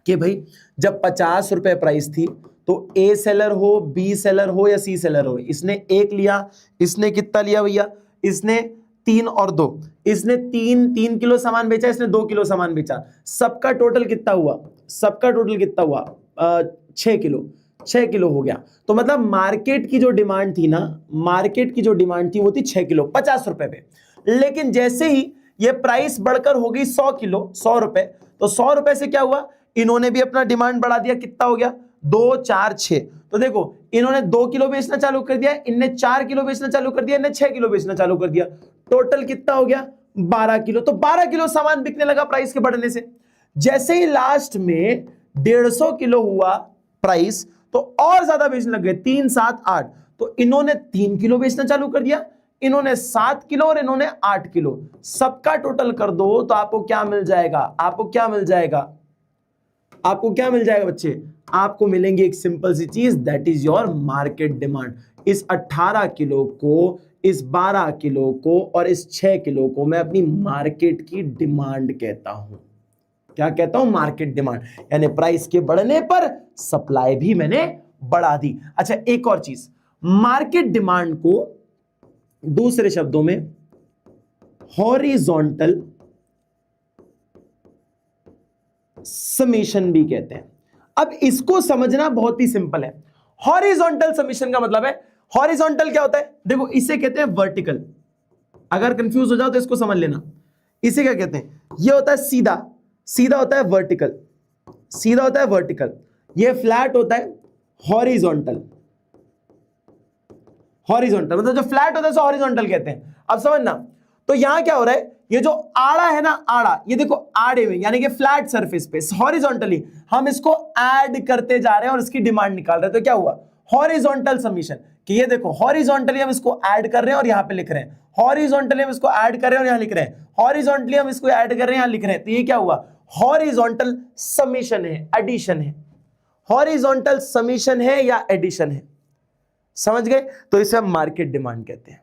कि भाई जब 50 रुपए प्राइस थी तो ए सेलर हो, बी सेलर हो या सी सेलर हो, इसने एक लिया, इसने कितना लिया भैया? इसने 3 और 2, इसने 3 किलो सामान बेचा, इसने 2 किलो सामान बेचा। सबका टोटल कितना हुआ? सबका टोटल कितना हुआ? 6 किलो, 6 किलो हो गया। तो मतलब मार्केट की जो डिमांड थी ना, मार्केट की जो डिमांड थी वो थी 6 किलो 50 रुपए पे। लेकिन जैसे ही ये प्राइस बढ़कर हो गई 100 किलो, 100 रुपए, तो 100 रुपए से क्या हुआ? इन्होंने भी अपना डिमांड बढ़ा दिया। कितना हो गया? 2 4 6। तो देखो इन्होंने 2 किलो बेचना चालू कर दिया, इनने 4 किलो बेचना चालू कर दिया, इनने 6 किलो बेचना चालू कर दिया। टोटल कितना हो गया? 12 किलो। तो 12 किलो सामान बिकने लगा प्राइस के बढ़ने से। जैसे ही लास्ट में 150 किलो हुआ प्राइस तो और ज्यादा बेचने लग गए, 3 7 8। तो इन्होंने 3 किलो बेचना चालू कर दिया, इन्होंने 7 किलो और इन्होंने 8 किलो। सबका टोटल कर दो तो आपको क्या मिल जाएगा? आपको क्या मिल जाएगा? आपको क्या मिल जाएगा बच्चे? आपको मिलेंगी एक सिंपल सी चीज, that is your market demand. इस 18 किलो को, इस 12 किलो को और इस 6 किलो को मैं अपनी मार्केट की डिमांड कहता हूं। क्या कहता हूं? Market demand. यानी प्राइस के बढ़ने पर सप्लाई भी मैंने बढ़ा दी। अच्छा एक और चीज, मार्केट डिमांड को दूसरे शब्दों में हॉरिजॉन्टल समेशन भी कहते हैं। अब इसको समझना बहुत ही सिंपल है। हॉरिजॉन्टल समेशन का मतलब है, हॉरिजॉन्टल क्या होता है? देखो इसे कहते हैं वर्टिकल। अगर कंफ्यूज हो जाओ तो इसको समझ लेना। इसे क्या कहते हैं? ये होता है सीधा, सीधा होता है वर्टिकल, सीधा होता है वर्टिकल। ये फ्लैट होता है हॉरिजॉन्टल। हॉरिजॉन्टल मतलब जो फ्लैट होता है उसे हॉरिजॉन्टल कहते हैं। अब समझना, तो यहां क्या हो रहा है, ये जो आड़ा है ना, आड़ा, ये देखो आड़े में यानी कि फ्लैट सरफेस पे हॉरिजॉन्टली हम इसको ऐड करते जा रहे हैं और इसकी डिमांड निकाल रहे हैं। तो क्या हुआ, हॉरिजॉन्टल समीशन, कि ये देखो हॉरिजॉन्टली हम इसको ऐड कर रहे हैं और यहां पे लिख रहे हैं, हॉरिजॉन्टली हम इसको ऐड कर रहे हैं और यहां लिख रहे हैं, हॉरिजॉन्टली हम इसको ऐड कर रहे हैं यहां लिख रहे हैं। तो ये क्या हुआ, हॉरिजॉन्टल समीशन है, एडिशन है, हॉरिजॉन्टल समीशन है या एडिशन है, समझ गए? तो इसे हम मार्केट डिमांड कहते हैं।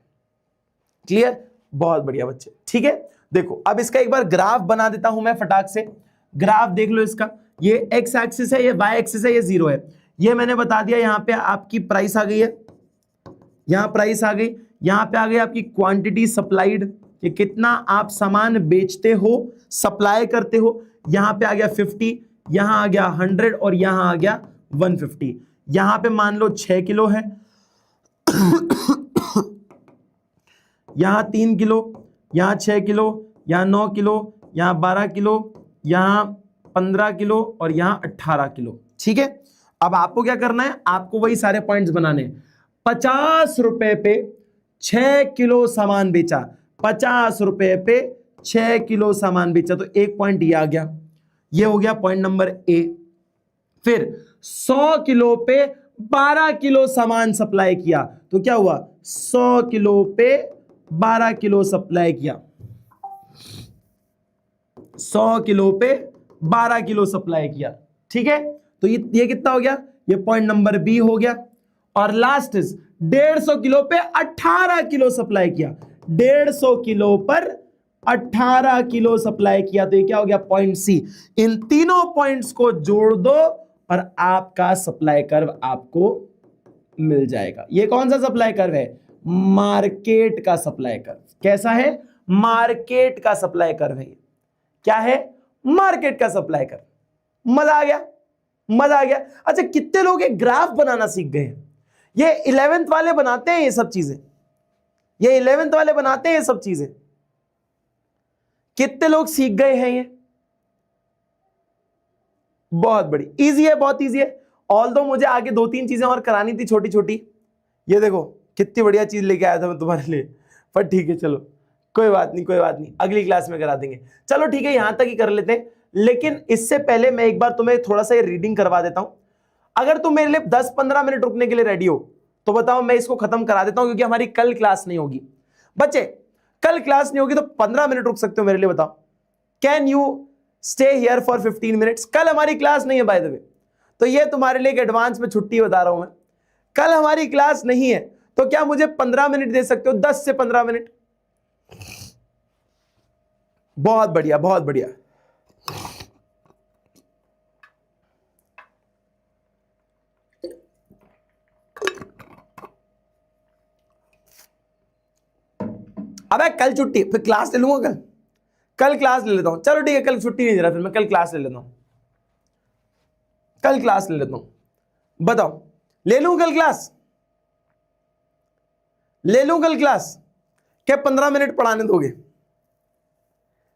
क्लियर? बहुत बढ़िया बच्चे, ठीक है। देखो अब इसका एक बार ग्राफ बना देता हूं मैं फटाक से, ग्राफ देख लो इसका, ये एक्स एक्सिस है, ये वाई एक्सिस है, ये जीरो है, ये मैंने बता दिया। यहां पे आपकी प्राइस आ गई है, यहां प्राइस आ गई, यहां पे आ गई आपकी क्वांटिटी सप्लाइड, कि कितना आप सामान बेचते हो, सप्लाई करते हो, यहां पे आ गया 50, यहां आ गया 100 और यहां आ गया 150। यहां पे मान लो 6 किलो है, यहां 3 किलो, यहां 6 किलो, यहां 9 किलो, यहां 12 किलो, यहां 15 किलो और यहां 18 किलो। ठीक है, अब आपको क्या करना है, आपको वही सारे पॉइंट्स बनाने हैं। 50 रुपए पे 6 किलो सामान बेचा, 50 रुपए पे 6 किलो सामान बेचा, तो एक पॉइंट ये आ गया, ये हो गया पॉइंट नंबर ए। फिर 100 किलो पे 12 किलो सामान सप्लाई किया, तो क्या हुआ, 100 किलो पे 12 किलो सप्लाई किया, 100 किलो पे 12 किलो सप्लाई किया। ठीक है, तो ये कितना हो गया, ये पॉइंट नंबर बी हो गया। और लास्ट इज 150 किलो पे 18 किलो सप्लाई किया, 150 किलो पर 18 किलो सप्लाई किया, तो ये क्या हो गया, पॉइंट सी। इन तीनों पॉइंट्स को जोड़ दो और आपका सप्लाई कर्व आपको मिल जाएगा। ये कौन सा सप्लाई कर्व है, मार्केट का सप्लाई कर्व। कैसा है, मार्केट का सप्लाई कर्व है। क्या है, मार्केट का सप्लाई कर्व। मजा आ गया, मजा आ गया। अच्छा, कितने लोग ये ग्राफ बनाना सीख गए हैं? ये 11th वाले बनाते हैं ये सब चीजें, ये 11th वाले बनाते हैं ये सब चीजें। कितने लोग सीख गए हैं ये? बहुत बड़ी, इजी है, बहुत इजी है। ऑल्दो मुझे आगे 2-3 चीजें और करानी थी छोटी छोटी। ये देखो कितनी बढ़िया चीज लेके आया था मैं तुम्हारे लिए, पर ठीक है, चलो कोई बात नहीं, कोई बात नहीं, अगली क्लास में करा देंगे। चलो ठीक है, यहां तक ही कर लेते हैं। लेकिन इससे पहले मैं एक बार तुम्हें थोड़ा सा ये रीडिंग करवा देता हूं। अगर तुम मेरे लिए 10-15 मिनट रुकने के लिए रेडी हो तो बताओ, मैं इसको खत्म करा देता हूं, क्योंकि हमारी कल क्लास नहीं होगी। बच्चे, कल क्लास नहीं होगी तो 15 मिनट रुक सकते हो मेरे लिए, बताओ। Can you stay here for 15 minutes? कल हमारी क्लास नहीं है बाय द वे, तो ये तुम्हारे लिए एक एडवांस में छुट्टी बता रहा हूं मैं। कल हमारी क्लास नहीं है, तो क्या मुझे 15 मिनट दे सकते हो, 10 से 15 मिनट? बहुत बढ़िया, बहुत बढ़िया। अबे कल छुट्टी, फिर क्लास ले लूंगा कल क्लास ले लेता हूं। चलो ठीक है, कल छुट्टी नहीं दे रहा, फिर मैं कल क्लास ले लेता हूं, कल क्लास ले लेता हूं। बताओ, ले लूं कल क्लास? ले लूं कल क्लास? क्या 15 मिनट पढ़ाने दोगे?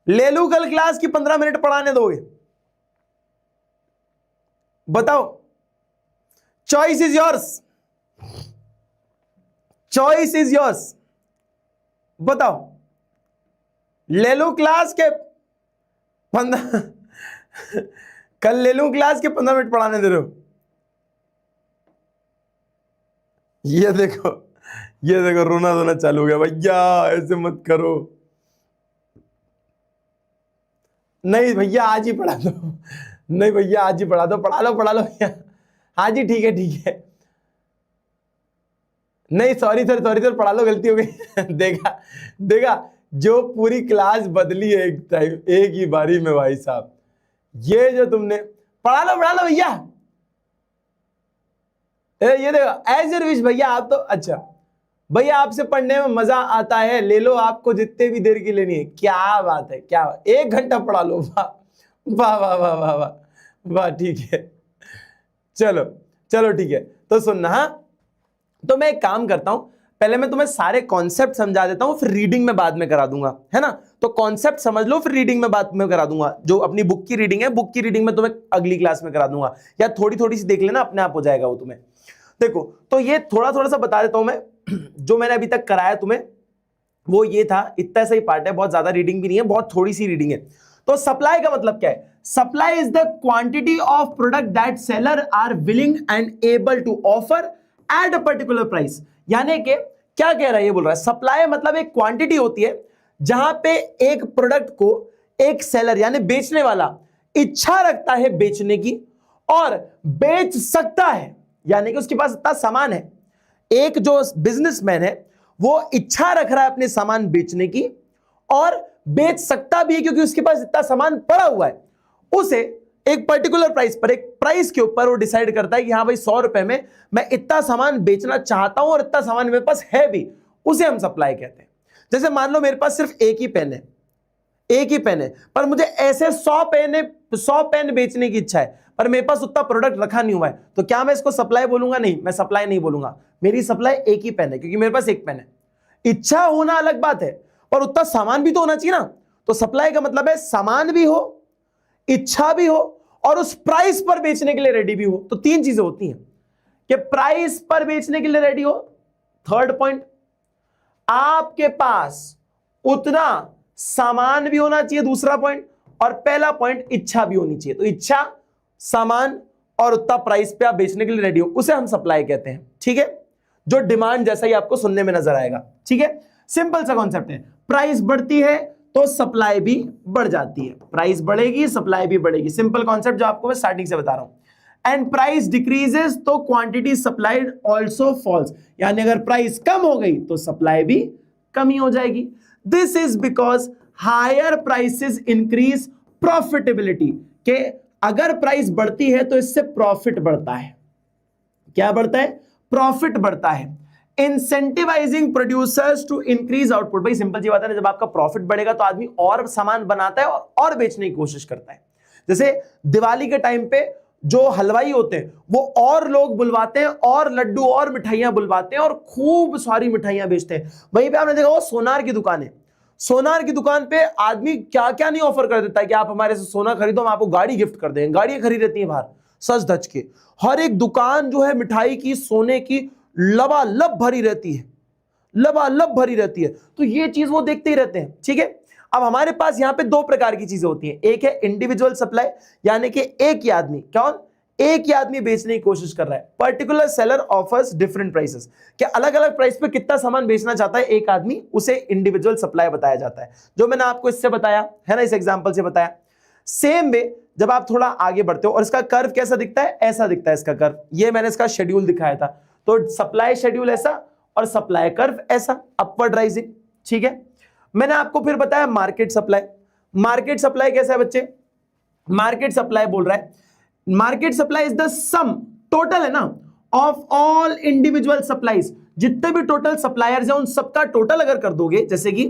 ले लूं कल क्लास की 15 मिनट पढ़ाने दोगे? बताओ, choice is yours, choice is yours. बताओ, ले लूं क्लास के 15 कल ले लूं क्लास के 15 मिनट पढ़ाने दे रहे हो? ये देखो, ये देखो, रोना धोना चालू हो गया। भैया ऐसे मत करो, नहीं भैया आज ही पढ़ा दो, नहीं भैया आज ही पढ़ा दो, पढ़ा लो भैया, आज ही, ठीक है, ठीक है। नहीं सॉरी सर, पढ़ा लो, गलती हो गई। देखा देखा, जो पूरी क्लास बदली है एक टाइम, एक ही बारी में भाई साहब। ये जो तुमने, पढ़ा लो भैया, ये देखो, एज योर विश भैया। आप तो अच्छा भैया, आपसे पढ़ने में मजा आता है, ले लो, आपको जितने भी देर की लेनी है। क्या बात है, क्या बात, 1 घंटा पढ़ा लो, वाह वाह वाह वाह वाह वाह वाह, ठीक है। चलो चलो ठीक है, तो सुनना। हाँ, तो मैं एक काम करता हूं, पहले मैं तुम्हें सारे कॉन्सेप्ट समझा देता हूं, फिर रीडिंग में बाद में करा दूंगा, है ना? तो कॉन्सेप्ट समझ लो, फिर रीडिंग में बाद में करा दूंगा। जो अपनी बुक की रीडिंग है, बुक की रीडिंग में तुम्हें अगली क्लास में करा दूंगा, या थोड़ी थोड़ी सी देख लेना, अपने आप हो जाएगा वो तुम्हें। देखो, तो ये थोड़ा थोड़ा सा बता देता हूं मैं। जो मैंने अभी तक कराया तुम्हें वो ये था, इतना सही पार्ट है, बहुत ज्यादा रीडिंग भी नहीं है, बहुत थोड़ी सी रीडिंग है। तो सप्लाई का मतलब क्या है? Supply is the quantity of product that seller are willing and able to offer at a particular price. यानी कि क्या कह रहा है, ये बोल रहा है सप्लाई मतलब एक क्वांटिटी होती है जहां पे एक प्रोडक्ट को एक सेलर यानी बेचने वाला इच्छा रखता है बेचने की और बेच सकता है, यानी कि उसके पास इतना सामान है। एक जो बिजनेसमैन है वो इच्छा रख रहा है अपने सामान बेचने की और बेच सकता भी है क्योंकि उसके पास इतना सामान पड़ा हुआ है। उसे एक पर्टिकुलर प्राइस पर, एक प्राइस के ऊपर वो डिसाइड करता है कि हाँ भाई 100 रुपए में मैं इतना सामान बेचना चाहता हूं और इतना सामान मेरे पास है भी, उसे हम सप्लाई कहते हैं। जैसे मान लो मेरे पास सिर्फ एक ही पेन है, एक ही पेन है, पर मुझे ऐसे 100 पेन बेचने की इच्छा है, पर मेरे पास उतना प्रोडक्ट रखा नहीं हुआ है, तो क्या मैं इसको सप्लाई बोलूंगा? नहीं, मैं सप्लाई नहीं बोलूंगा। मेरी सप्लाई एक ही पेन है क्योंकि मेरे पास एक पेन है। इच्छा होना अलग बात है, पर उतना सामान भी तो होना चाहिए ना। तो सप्लाई का मतलब है सामान भी हो, इच्छा भी हो और उस प्राइस पर बेचने के लिए रेडी भी हो। तो तीन चीजें होती हैं कि प्राइस पर बेचने के लिए रेडी हो, थर्ड पॉइंट आपके पास उतना सामान भी होना चाहिए, दूसरा पॉइंट, और पहला पॉइंट इच्छा भी होनी चाहिए। तो इच्छा, सामान और उतना प्राइस पे आप बेचने के लिए रेडी हो, उसे हम सप्लाई कहते हैं। ठीक है, जो डिमांड जैसा ही आपको सुनने में नजर आएगा। ठीक है, सिंपल सा कॉन्सेप्ट है। प्राइस बढ़ती है तो सप्लाई भी बढ़ जाती है, प्राइस बढ़ेगी सप्लाई भी बढ़ेगी। सिंपल कॉन्सेप्ट जो आपको मैं स्टार्टिंग से बता रहा हूं। एंड प्राइस डिक्रीजेस तो क्वांटिटी सप्लाइड ऑल्सो फॉल्स, यानी अगर प्राइस कम हो गई तो सप्लाई भी कम ही हो जाएगी। This is because higher prices increase profitability, के अगर प्राइस बढ़ती है तो इससे प्रॉफिट बढ़ता है। क्या बढ़ता है? प्रॉफिट बढ़ता है। Incentivizing producers to increase output. भाई सिंपल सी बात है ना, जब आपका प्रॉफिट बढ़ेगा तो आदमी और सामान बनाता है और बेचने की कोशिश करता है। जैसे दिवाली के टाइम पे जो हलवाई होते हैं वो और लोग बुलवाते हैं और लड्डू और मिठाइयां बुलवाते हैं और खूब सारी मिठाइयां बेचते हैं। वहीं पे आपने देखा वो सोनार की दुकान है, सोनार की दुकान पे आदमी क्या क्या नहीं ऑफर कर देता है कि आप हमारे से सोना खरीदो, हम आपको गाड़ी गिफ्ट कर देंगे। गाड़ियां खरीद रहती हैं बाहर सच धज के। हर एक दुकान जो है मिठाई की, सोने की, लबालब भरी रहती है, लबालब भरी रहती है। तो ये चीज वो देखते ही रहते हैं। ठीक है, अब हमारे पास यहां पे दो प्रकार की चीजें होती हैं। एक है इंडिविजुअल सप्लाई, यानी कि एक ही आदमी, कौन? एक ही आदमी बेचने की कोशिश कर रहा है। Particular seller offers different prices, कि अलग अलग प्राइस पे कितना सामान बेचना चाहता है एक आदमी, उसे इंडिविजुअल सप्लाई बताया जाता है। जो मैंने आपको इससे बताया है ना, इस एग्जांपल से बताया। सेम वे जब आप थोड़ा आगे बढ़ते हो और इसका कर्व कैसा दिखता है? ऐसा दिखता है इसका कर्व। ये मैंने इसका शेड्यूल दिखाया था। तो सप्लाई शेड्यूल ऐसा और सप्लाई कर्व ऐसा, अपवर्ड राइजिंग। ठीक है, मैंने आपको फिर बताया मार्केट सप्लाई। मार्केट सप्लाई कैसा है बच्चे? मार्केट सप्लाई बोल रहा है, market supply is the sum, total है ना, ऑफ ऑल इंडिविजुअल सप्लाईज। जितने भी टोटल सप्लायर्स हैं उन सबका टोटल अगर कर दोगे, जैसे कि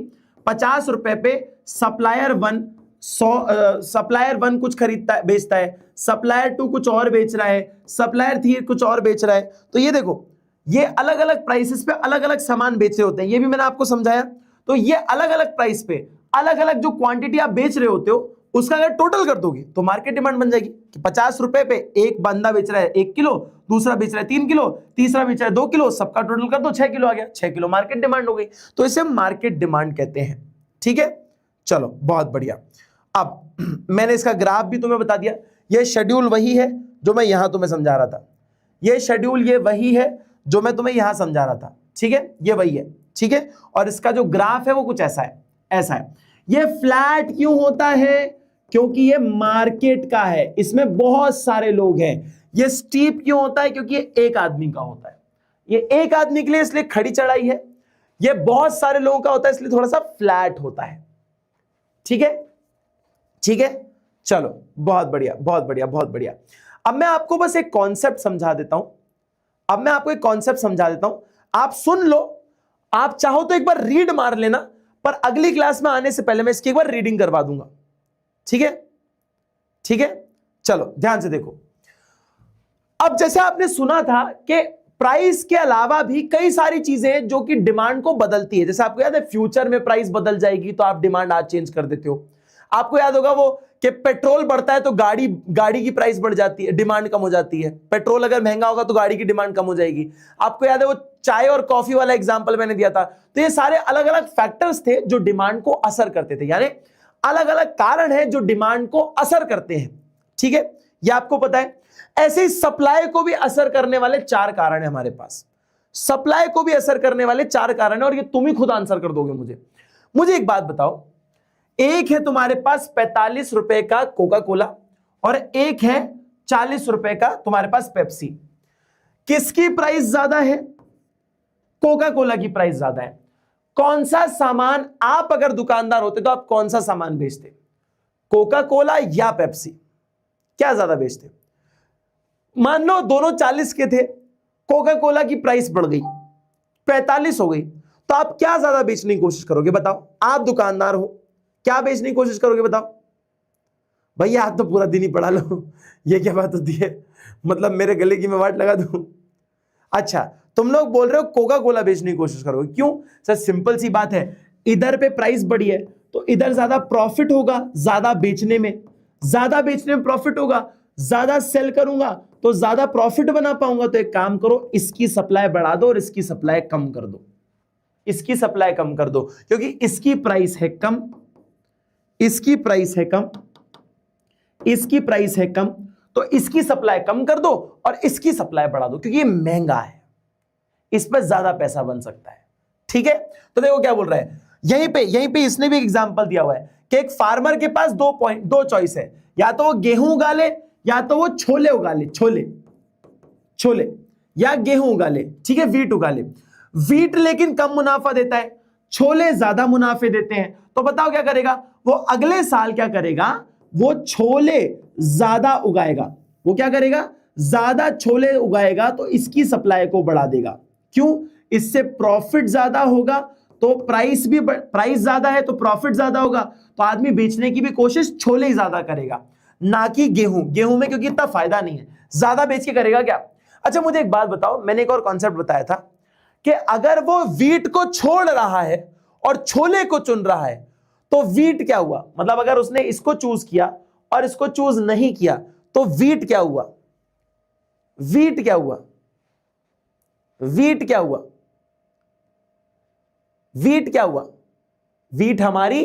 50 रुपए पे सप्लायर वन, सप्लायर वन कुछ खरीदता है, बेचता है, सप्लायर टू कुछ और बेच रहा है, सप्लायर थ्री कुछ और बेच रहा है। तो ये देखो, ये अलग अलग प्राइसेस पे अलग अलग सामान बेच रहे होते हैं, ये भी मैंने आपको समझाया। तो ये अलग अलग प्राइस पे अलग अलग जो क्वांटिटी आप बेच रहे होते हो उसका अगर टोटल कर दोगे तो मार्केट डिमांड बन जाएगी कि 50 रुपए पे एक बंदा बेच रहा है 1 किलो, दूसरा बेच रहा है 3 किलो, तीसरा बेच रहा है 2 किलो, सबका टोटल कर दो 6 किलो आ गया, 6 किलो मार्केट डिमांड हो गई। तो इसे हम मार्केट डिमांड कहते हैं। ठीक है, चलो बहुत बढ़िया। अब मैंने इसका ग्राफ भी तुम्हें बता दिया। ये शेड्यूल वही है जो मैं यहां तुम्हें समझा रहा था, ये शेड्यूल ये वही है जो मैं तुम्हें यहां समझा रहा था। ठीक है, ये वही है। ठीक है, और इसका जो ग्राफ है वो कुछ ऐसा है, ऐसा है। ये फ्लैट क्यों होता है? क्योंकि ये मार्केट का है, इसमें बहुत सारे लोग हैं। ये स्टीप क्यों होता है? क्योंकि ये एक आदमी का होता है, ये एक आदमी के लिए इसलिए खड़ी चढ़ाई है। ये बहुत सारे लोगों का होता है इसलिए थोड़ा सा फ्लैट होता है। ठीक है, ठीक है, चलो बहुत बढ़िया, बहुत बढ़िया, बहुत बढ़िया। अब मैं आपको बस एक कॉन्सेप्ट समझा देता हूं, अब मैं आपको एक कॉन्सेप्ट समझा देता हूं, आप सुन लो। आप चाहो तो एक बार रीड मार लेना, पर अगली क्लास में आने से पहले मैं इसकी एक बार रीडिंग करवा दूंगा। ठीक है, ठीक है, चलो ध्यान से देखो। अब जैसे आपने सुना था कि प्राइस के अलावा भी कई सारी चीजें हैं जो कि डिमांड को बदलती है। जैसे आपको याद है फ्यूचर में प्राइस बदल जाएगी तो आप डिमांड आज चेंज कर देते हो। आपको याद होगा वो कि पेट्रोल बढ़ता है तो गाड़ी की प्राइस बढ़ जाती है, डिमांड कम हो जाती है। पेट्रोल अगर महंगा होगा तो गाड़ी की डिमांड कम हो जाएगी। आपको याद है वो चाय और कॉफी वाला एग्जांपल मैंने दिया था। तो ये सारे अलग अलग फैक्टर्स थे जो डिमांड को असर करते थे, यानी अलग अलग कारण हैं जो डिमांड को असर करते हैं। ठीक है, ये आपको पता है। ऐसे ही सप्लाई को भी असर करने वाले 4 कारण है हमारे पास। सप्लाई को भी असर करने वाले 4 कारण है, और ये तुम ही खुद आंसर कर दोगे मुझे एक बात बताओ, एक है तुम्हारे पास 45 रुपए का कोका कोला और एक है 40 रुपए का तुम्हारे पास पेप्सी। किसकी प्राइस ज्यादा है? कोका कोला की प्राइस ज्यादा है। कौन सा सामान, आप अगर दुकानदार होते तो आप कौन सा सामान बेचते, कोका कोला या पेप्सी? क्या ज्यादा बेचते? मान लो दोनों 40 के थे, कोका कोला की प्राइस बढ़ गई 45 हो गई, तो आप क्या ज्यादा बेचने की कोशिश करोगे? बताओ, आप दुकानदार हो, क्या बेचने की कोशिश करोगे? बताओ भैया, आप तो पूरा दिन ही पढ़ा लो, ये क्या बात होती है? मतलब मेरे गले की मैं वाट लगा दूं? अच्छा, तुम लोग बोल रहे हो कोका कोला बेचने की कोशिश करोगे, क्यों? सर सिंपल सी बात है, इधर पे प्राइस बढ़ी है तो इधर ज्यादा प्रॉफिट होगा, ज्यादा बेचने में प्रॉफिट होगा, ज्यादा सेल करूंगा तो ज्यादा प्रॉफिट बना पाऊंगा। तो एक काम करो, इसकी सप्लाई बढ़ा दो और इसकी सप्लाई कम कर दो, इसकी सप्लाई कम कर दो, क्योंकि इसकी प्राइस है कम, इसकी प्राइस है कम, इसकी प्राइस है कम, तो इसकी सप्लाई कम कर दो और इसकी सप्लाई बढ़ा दो, क्योंकि ये महंगा है, इस पर ज्यादा पैसा बन सकता है। ठीक है, तो देखो क्या बोल रहा है, यहीं पे इसने भी एक एग्जांपल दिया हुआ है कि एक फार्मर के पास दो चॉइस है, या तो वो गेहूं उगा ले या तो वो छोले उगा ले, छोले या गेहूं उगा ले। ठीक है, वीट उगा ले। वीट लेकिन कम मुनाफा देता है, छोले ज्यादा मुनाफे देते हैं। तो बताओ क्या करेगा वो? अगले साल क्या करेगा? वो छोले ज्यादा उगाएगा। वो क्या करेगा? ज्यादा छोले उगाएगा, तो इसकी सप्लाई को बढ़ा देगा। क्यों? इससे प्रॉफिट ज्यादा होगा, तो प्राइस ज्यादा है तो प्रॉफिट ज्यादा होगा, तो आदमी बेचने की भी कोशिश छोले ही ज्यादा करेगा, ना कि गेहूं में, क्योंकि इतना फायदा नहीं है, ज्यादा बेच के करेगा क्या? अच्छा, मुझे एक बात बताओ, मैंने एक और कॉन्सेप्ट बताया था कि अगर वो वीट को छोड़ रहा है और छोले को चुन रहा है, तो वीट क्या हुआ? मतलब अगर उसने इसको चूज किया और इसको चूज नहीं किया, तो वीट क्या हुआ? वीट क्या हुआ? वीट क्या हुआ? वीट क्या हुआ? वीट हमारी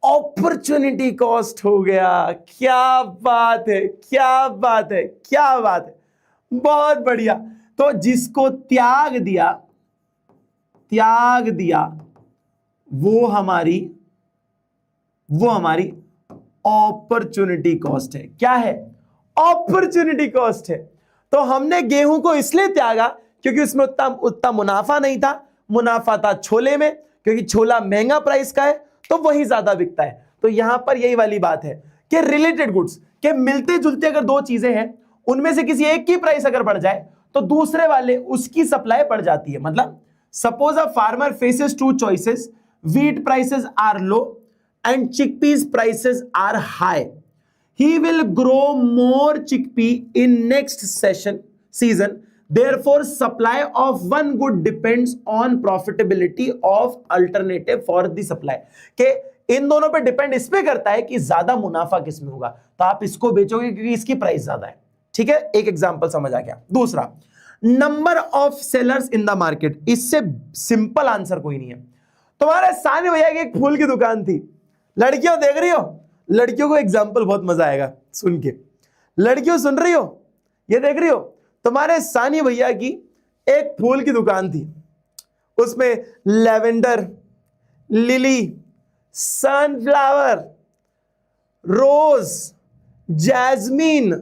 अपॉर्चुनिटी कॉस्ट हो गया। क्या बात है, क्या बात है, क्या बात है, बहुत बढ़िया। तो जिसको त्याग दिया वो हमारी अपॉर्चुनिटी कॉस्ट है। क्या है? अपॉर्चुनिटी कॉस्ट है। तो हमने गेहूं को इसलिए त्यागा क्योंकि उसमें उतना मुनाफा नहीं था, मुनाफा था छोले में, क्योंकि छोला महंगा प्राइस का है तो वही ज्यादा बिकता है। तो यहां पर यही वाली बात है कि रिलेटेड गुड्स के मिलते जुलते अगर दो चीजें हैं, उनमें से किसी एक की प्राइस अगर बढ़ जाए तो दूसरे वाले उसकी सप्लाई बढ़ जाती है। मतलब suppose a farmer faces two choices, wheat prices are low and chickpeas prices are high. He will grow more chickpea in next season. Therefore, supply of one good depends on profitability of alternative for the supply. के इन दोनों पे depend इस पे करता है कि ज्यादा मुनाफा किस में होगा, तो आप इसको बेचोगे क्योंकि इसकी प्राइस ज्यादा है। ठीक है, एक एग्जांपल समझ आ गया। दूसरा, number of sellers in the market. इससे सिंपल आंसर कोई नहीं है। तुम्हारे सानी भैया की एक फूल की दुकान थी, लड़कियों देख रही हो? लड़कियों को एग्जांपल बहुत मजा आएगा सुन के। लड़कियों सुन रही हो? ये देख रही हो? तुम्हारे सानी भैया की एक फूल की दुकान थी, उसमें लेवेंडर, लिली, सनफ्लावर, रोज, जैस्मीन,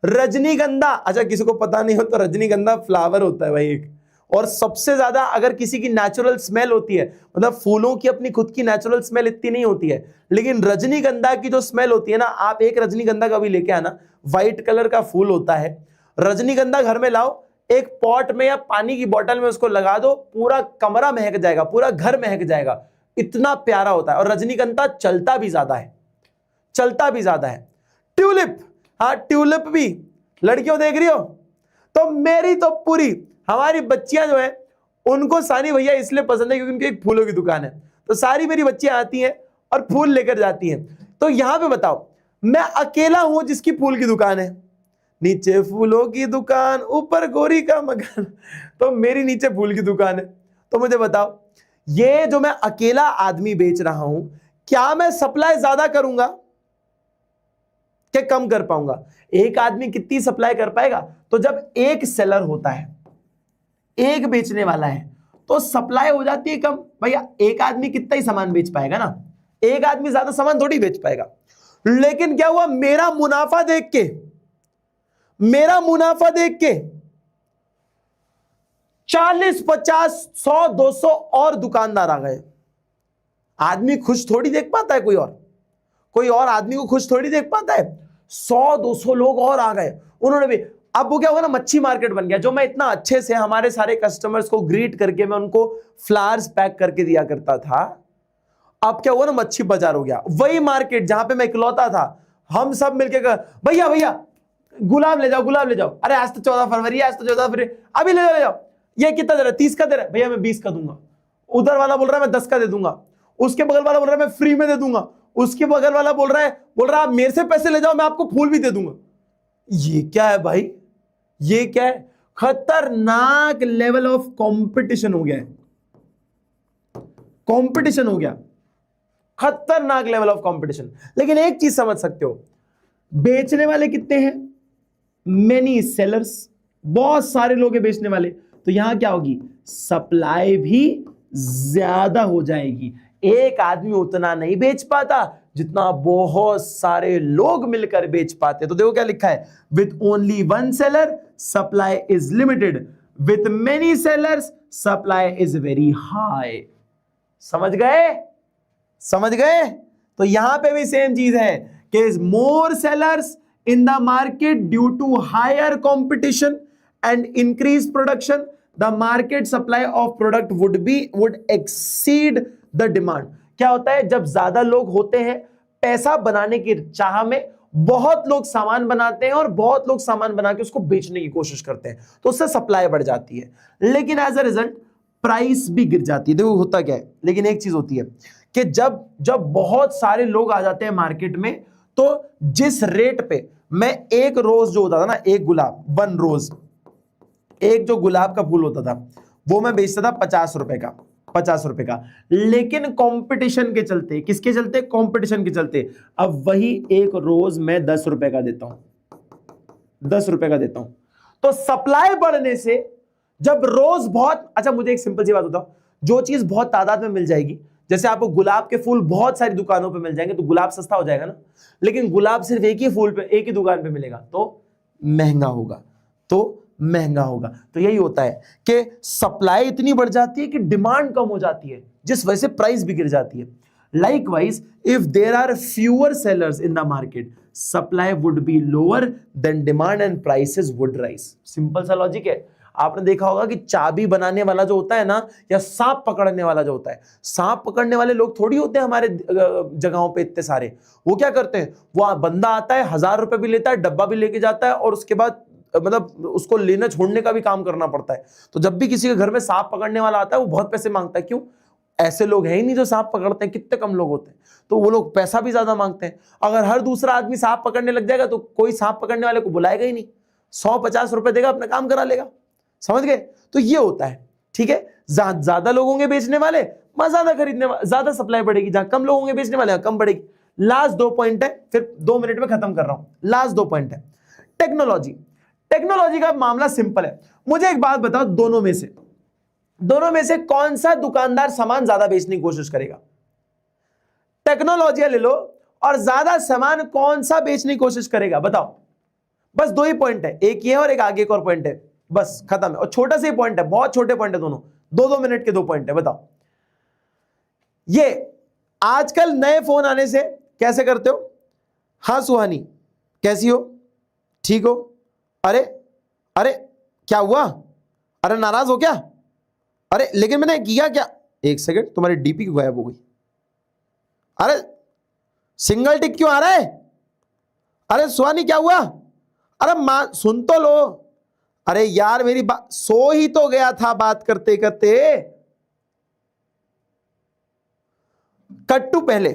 रजनीगंधा। अच्छा, किसी को पता नहीं हो तो रजनीगंधा फ्लावर होता है भाई एक। और सबसे ज्यादा अगर किसी की नेचुरल स्मेल होती है, मतलब फूलों की अपनी खुद की नेचुरल स्मेल इतनी नहीं होती है, लेकिन रजनीगंधा की जो स्मेल होती है ना, आप एक रजनीगंधा का भी लेके आना, व्हाइट कलर का फूल होता है। रजनीगंधा घर में लाओ, एक पॉट में या पानी की बोतल में उसको लगा दो, पूरा कमरा महक जाएगा, पूरा घर महक जाएगा, इतना प्यारा होता है। और रजनीगंधा चलता भी ज्यादा है, चलता भी ज्यादा है। ट्यूलिप, हाँ ट्यूलिप भी लड़कियों देख रही हो? तो मेरी तो पूरी हमारी बच्चियां जो है उनको सानी भैया इसलिए पसंद है क्योंकि उनकी एक फूलों की दुकान है, तो सारी मेरी बच्चियां आती हैं और फूल लेकर जाती हैं। तो यहां पे बताओ, मैं अकेला हूं जिसकी फूल की दुकान है, नीचे फूलों की दुकान ऊपर गोरी का मकान। तो मेरी नीचे फूल की दुकान है। तो मुझे बताओ, ये जो मैं अकेला आदमी बेच रहा हूं, क्या मैं सप्लाई ज्यादा करूंगा कि कम कर पाऊंगा? एक आदमी कितनी सप्लाई कर पाएगा? तो जब एक सेलर होता है, एक बेचने वाला है, तो सप्लाई हो जाती है कम। भैया एक आदमी कितना ही सामान बेच पाएगा ना, एक आदमी ज्यादा सामान थोड़ी बेच पाएगा। लेकिन क्या हुआ, मेरा मुनाफा देख के, मेरा मुनाफा देख के 40, 50, 100, 200 और दुकानदार आ गए। आदमी खुश थोड़ी देख पाता है, कोई और आदमी को खुश थोड़ी देख पाता है। 100, 200 लोग और आ गए, उन्होंने भी। अब वो क्या होगा ना, मच्छी मार्केट बन गया। जो मैं इतना अच्छे से हमारे सारे कस्टमर्स को ग्रीट करके मैं उनको फ्लावर्स पैक करके दिया करता था, अब क्या हुआ ना, मच्छी बाजार हो गया। वही मार्केट जहां पे मैं इकलौता था, हम सब मिलके भैया भैया गुलाब ले जाओ, गुलाब ले जाओ। अरे आज तो 14 फरवरी है, आज तो 14 फरवरी, अभी ले जाओ, ले जाओ। ये कितना दे रहा है? 30 का दे रहा है भैया, मैं 20 का दूंगा। उधर वाला बोल रहा है मैं 10 का दे दूंगा। उसके बगल वाला बोल रहा है मैं फ्री में दे दूंगा। उसके बगल वाला बोल रहा है आप मेरे से पैसे ले जाओ, मैं आपको फूल भी दे दूंगा। ये क्या है भाई, ये क्या है? खतरनाक लेवल ऑफ कंपटीशन हो गया है, कंपटीशन हो गया, खतरनाक लेवल ऑफ कंपटीशन। लेकिन एक चीज समझ सकते हो, बेचने वाले कितने हैं? मेनी सेलर्स, बहुत सारे लोग हैं बेचने वाले। तो यहां क्या होगी, सप्लाई भी ज्यादा हो जाएगी। एक आदमी उतना नहीं बेच पाता जितना बहुत सारे लोग मिलकर बेच पाते। तो देखो क्या लिखा है, with only one seller supply is limited, with many sellers supply is very high. समझ गए, समझ गए? तो यहां पे भी सेम चीज है कि मोर sellers in the market due to higher competition and increased production, the market supply of product would exceed the demand. क्या होता है, जब ज्यादा लोग होते हैं, पैसा बनाने की चाह में बहुत लोग सामान बनाते हैं और बहुत लोग सामान बना के उसको बेचने की कोशिश करते हैं, तो उससे सप्लाई बढ़ जाती है। लेकिन एज अ रिजल्ट प्राइस भी गिर जाती है। देखो होता क्या है, लेकिन एक चीज होती है कि जब जब बहुत सारे लोग आ जाते हैं मार्केट में, तो जिस रेट पे मैं एक रोज जो होता था ना, एक गुलाब, 1 रोज, एक जो गुलाब का फूल होता था, वो मैं बेचता था 50 रुपए का, 50 रुपए का। लेकिन कंपटीशन के चलते, किसके चलते? कंपटीशन के चलते, अब वही एक रोज मैं 10 रुपए का देता हूं, 10 रुपए का देता हूं। तो सप्लाई बढ़ने से जब रोज बहुत, अच्छा मुझे एक सिंपल सी बात बताओ, जो चीज बहुत तादाद में मिल जाएगी, जैसे आपको गुलाब के फूल बहुत सारी दुकानों पे मिल जाएंगे तो गुलाब सस्ता हो जाएगा ना। लेकिन गुलाब सिर्फ एक ही फूल पे, एक ही दुकान पे मिलेगा तो महंगा होगा, तो महंगा होगा। तो यही होता है कि सप्लाई इतनी बढ़ जाती है कि डिमांड कम हो जाती है, जिस वजह से प्राइस भी गिर जाती है। Likewise if there are fewer sellers in the market, supply would be lower than demand and prices would rise. Simple सा लॉजिक है। आपने देखा होगा कि चाबी बनाने वाला जो होता है ना, या सांप पकड़ने वाला जो होता है, सांप पकड़ने वाले लोग थोड़ी होते हैं हमारे जगहों पे इतने सारे। वो क्या करते हैं, वो बंदा आता है, 1000 रुपए भी लेता है, डब्बा भी लेके जाता है, और उसके बाद मतलब उसको लेना छोड़ने का भी काम करना पड़ता है। तो जब भी किसी के घर में सांप पकड़ने वाला आता है, वो बहुत पैसे मांगता है। क्यों? ऐसे लोग हैं ही नहीं जो सांप पकड़ते हैं, कितने कम लोग होते हैं, तो वो लोग पैसा भी ज्यादा मांगते हैं। अगर हर दूसरा आदमी सांप पकड़ने लग जाएगा तो कोई सांप पकड़ने वाले को बुलाएगा ही नहीं, 150 रुपए देगा, अपना काम करा लेगा। समझ गए? तो ये होता है, ठीक है। ज्यादा लोग होंगे बेचने वाले, वहां ज्यादा खरीदने, ज्यादा सप्लाई बढ़ेगी। जहां कम लोग होंगे बेचने वाले, कम बढ़ेगी। लास्ट 2 पॉइंट है, फिर 2 मिनट में खत्म कर रहा हूं। लास्ट 2 पॉइंट है टेक्नोलॉजी। टेक्नोलॉजी का मामला सिंपल है। मुझे एक बात बताओ, दोनों में से कौन सा दुकानदार सामान ज्यादा बेचने की कोशिश करेगा? टेक्नोलॉजी ले लो, और ज्यादा सामान कौन सा बेचने की कोशिश करेगा? बताओ। बस 2 ही पॉइंट है, एक ये और एक आगे एक और पॉइंट है, बस खत्म है। और छोटा सा ही पॉइंट है, बहुत छोटे पॉइंट है दोनों, 2-2 मिनट के 2 पॉइंट है। बताओ, ये आजकल नए फोन आने से कैसे करते हो? हाँ सुहानी कैसी हो, ठीक हो? अरे अरे क्या हुआ? अरे नाराज हो क्या? अरे लेकिन मैंने किया क्या? एक सेकंड, तुम्हारी डीपी क्यों गायब हो गई? अरे सिंगल टिक क्यों आ रहा है? अरे सुहानी क्या हुआ? अरे मां सुन तो लो। अरे यार मेरी बात, सो ही तो गया था बात करते करते। कट्टू पहले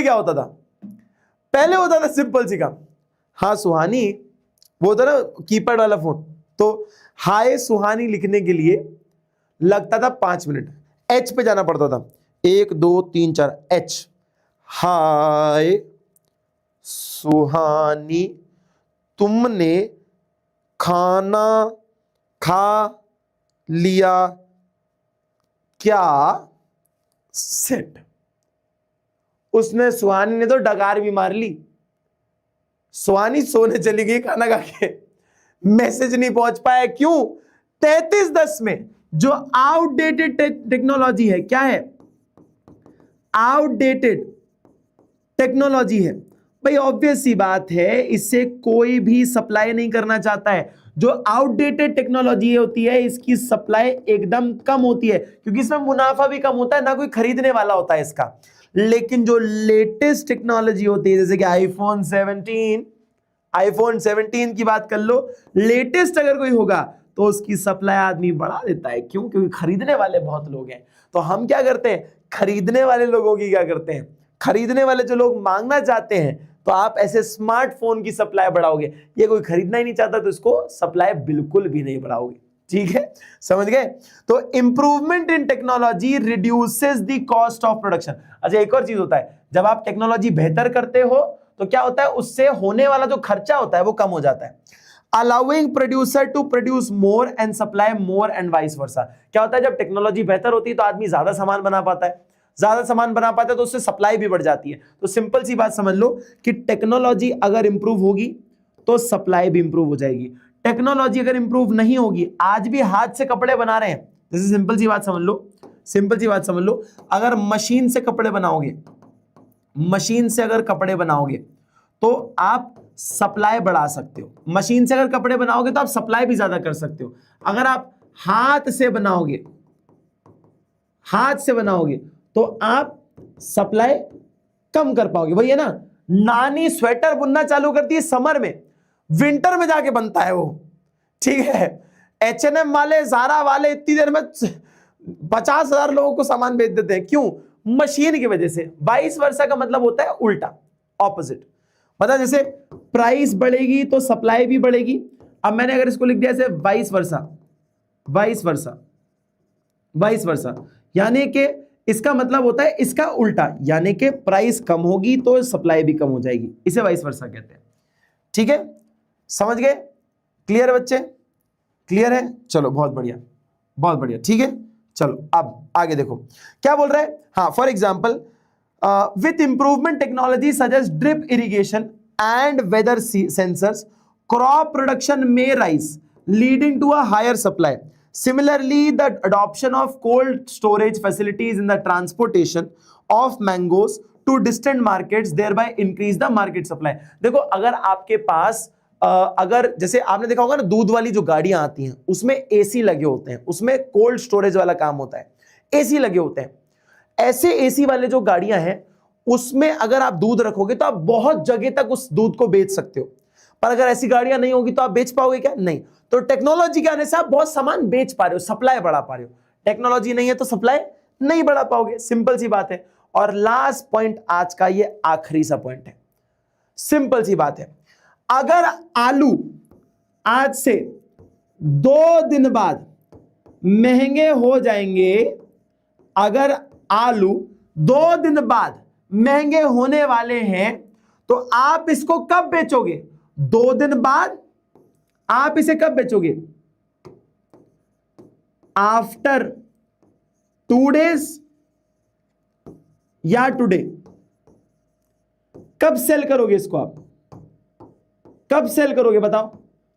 क्या होता था? पहले होता था सिंपल सी काम, हाँ सुहानी, वो था ना कीपैड वाला फोन, तो हाय सुहानी लिखने के लिए लगता था 5 मिनट, एच पे जाना पड़ता था, 1 2 3 4 एच, हाय सुहानी तुमने खाना खा लिया क्या, सेट। उसने सुहानी ने तो डकार भी मार ली, सुहानी सोने चली गई खाना खा के, मैसेज नहीं पहुंच पाया, क्यों? 3310 में जो आउटडेटेड टेक्नोलॉजी है, क्या है? आउटडेटेड टेक्नोलॉजी है भाई, ऑब्वियस सी बात है, इससे कोई भी सप्लाई नहीं करना चाहता है। जो आउटडेटेड टेक्नोलॉजी होती है इसकी सप्लाई एकदम कम होती है, क्योंकि इसमें मुनाफा भी कम होता है, ना कोई खरीदने वाला होता है इसका। लेकिन जो लेटेस्ट टेक्नोलॉजी होती है, जैसे कि आईफोन 17 की बात कर लो, लेटेस्ट अगर कोई होगा तो उसकी सप्लाई आदमी बढ़ा देता है। क्यों? क्योंकि खरीदने वाले बहुत लोग हैं। तो हम क्या करते हैं, खरीदने वाले लोगों की क्या करते हैं, खरीदने वाले जो लोग मांगना चाहते हैं, तो आप ऐसे स्मार्टफोन की सप्लाई बढ़ाओगे। ये कोई खरीदना ही नहीं चाहता तो इसको सप्लाई बिल्कुल भी नहीं बढ़ाओगे। ठीक है, समझ गए? तो improvement in technology reduces the cost of production. अच्छा, एक और चीज होता है, जब आप टेक्नोलॉजी बेहतर करते हो तो क्या होता है, उससे होने वाला जो खर्चा होता है वो कम हो जाता है। Allowing producer to produce more and supply more and vice versa. क्या होता है, जब टेक्नोलॉजी बेहतर होती है तो आदमी ज्यादा सामान बना पाता है, ज्यादा सामान बना पाता है तो उससे सप्लाई भी बढ़ जाती है। तो सिंपल सी बात समझ लो कि टेक्नोलॉजी अगर इंप्रूव होगी तो सप्लाई भी इंप्रूव हो जाएगी। टेक्नोलॉजी अगर इंप्रूव नहीं होगी, आज भी हाथ से कपड़े बना रहे हैं, जैसे सिंपल सी बात समझ लो, सिंपल सी बात समझ लो, अगर मशीन से कपड़े बनाओगे, मशीन से अगर कपड़े बनाओगे तो आप सप्लाई बढ़ा सकते हो। मशीन से अगर कपड़े बनाओगे तो आप सप्लाई भी ज्यादा कर सकते हो। अगर आप हाथ से बनाओगे, हाथ से बनाओगे तो आप सप्लाई कम कर पाओगे। वही है ना, नानी स्वेटर बुनना चालू करती है समर में, विंटर में जाके बनता है वो। ठीक है, H&M वाले, ज़ारा वाले इतनी देर में 50,000 लोगों को सामान बेच देते हैं। क्यों? मशीन की वजह से। वाइस वर्सा का मतलब होता है उल्टा, ऑपोजिट। मतलब जैसे प्राइस बढ़ेगी तो सप्लाई भी बढ़ेगी। अब मैंने अगर इसको लिख दिया जैसे vice versa, vice versa, vice versa, यानी कि इसका मतलब होता है इसका उल्टा, यानी कि प्राइस कम होगी तो सप्लाई भी कम हो जाएगी। इसे वाइस वर्सा कहते हैं। ठीक है, समझ गए? क्लियर है बच्चे? क्लियर है? चलो बहुत बढ़िया, बहुत बढ़िया। ठीक है, चलो अब आगे देखो क्या बोल रहा है। हाँ, for example, with improvement technology suggest drip irrigation and weather sensors, crop production में rise leading to a higher supply. Similarly, the adoption of cold storage facilities in the transportation of mangoes to distant markets thereby increase the market supply. देखो, अगर आपके पास अगर जैसे आपने देखा होगा ना, दूध वाली जो गाड़ियां आती हैं उसमें एसी लगे होते हैं, उसमें कोल्ड स्टोरेज वाला काम होता है, एसी लगे होते हैं। ऐसे एसी वाले जो गाड़ियां हैं उसमें अगर आप दूध रखोगे तो आप बहुत जगह तक उस दूध को बेच सकते हो। पर अगर ऐसी गाड़ियां नहीं होगी तो आप बेच पाओगे क्या? नहीं। तो टेक्नोलॉजी के आने से आप बहुत सामान बेच पा रहे हो, सप्लाई बढ़ा पा रहे हो। टेक्नोलॉजी नहीं है तो सप्लाई नहीं बढ़ा पाओगे, सिंपल सी बात है। और लास्ट पॉइंट आज का, ये आखिरी सा पॉइंट है, सिंपल सी बात है। अगर आलू आज से 2 दिन बाद महंगे हो जाएंगे, अगर आलू 2 दिन बाद महंगे होने वाले हैं तो आप इसको कब बेचोगे? 2 दिन बाद आप इसे कब बेचोगे? आफ्टर 2 डेज या टुडे? कब सेल करोगे इसको? आप कब सेल करोगे बताओ?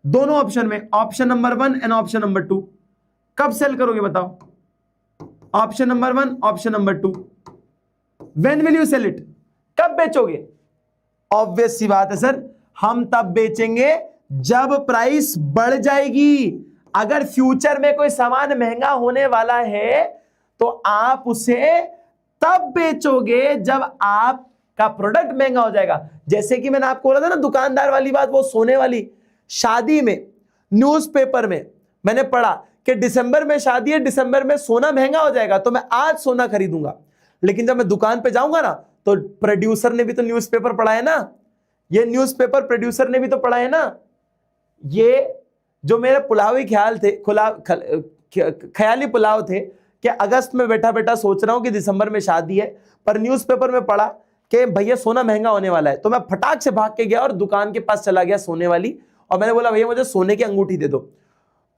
दोनों ऑप्शन में, option number 1 and option number 2, कब सेल करोगे बताओ? Option number 1, option number 2, when will you sell it? कब बेचोगे? ऑब्वियस सी बात है सर, हम तब बेचेंगे जब प्राइस बढ़ जाएगी। अगर फ्यूचर में कोई सामान महंगा होने वाला है तो आप उसे तब बेचोगे जब आपका प्रोडक्ट महंगा हो जाएगा। जैसे कि मैंने आपको बोला था ना दुकानदार वाली बात, वो सोने वाली। शादी में न्यूज़पेपर में मैंने पढ़ा कि दिसंबर में शादी है, दिसंबर में सोना महंगा हो जाएगा, तो मैं आज सोना खरीदूंगा। लेकिन जब मैं दुकान पे जाऊंगा ना तो प्रोड्यूसर ने भी तो न्यूज़पेपर पढ़ा है ना ये न्यूज़पेपर प्रोड्यूसर ने भी तो पढ़ा है ना। ये जो मेरे पुलावी ख्याल थे, ख्याली पुलाव थे कि अगस्त में बैठा बैठा सोच रहा हूं कि दिसंबर में शादी है, पर न्यूज़पेपर में पढ़ा कि भैया सोना महंगा होने वाला है, तो मैं फटाक से भाग के गया और दुकान के पास चला गया सोने वाली, और मैंने बोला भैया मुझे सोने की अंगूठी दे दो।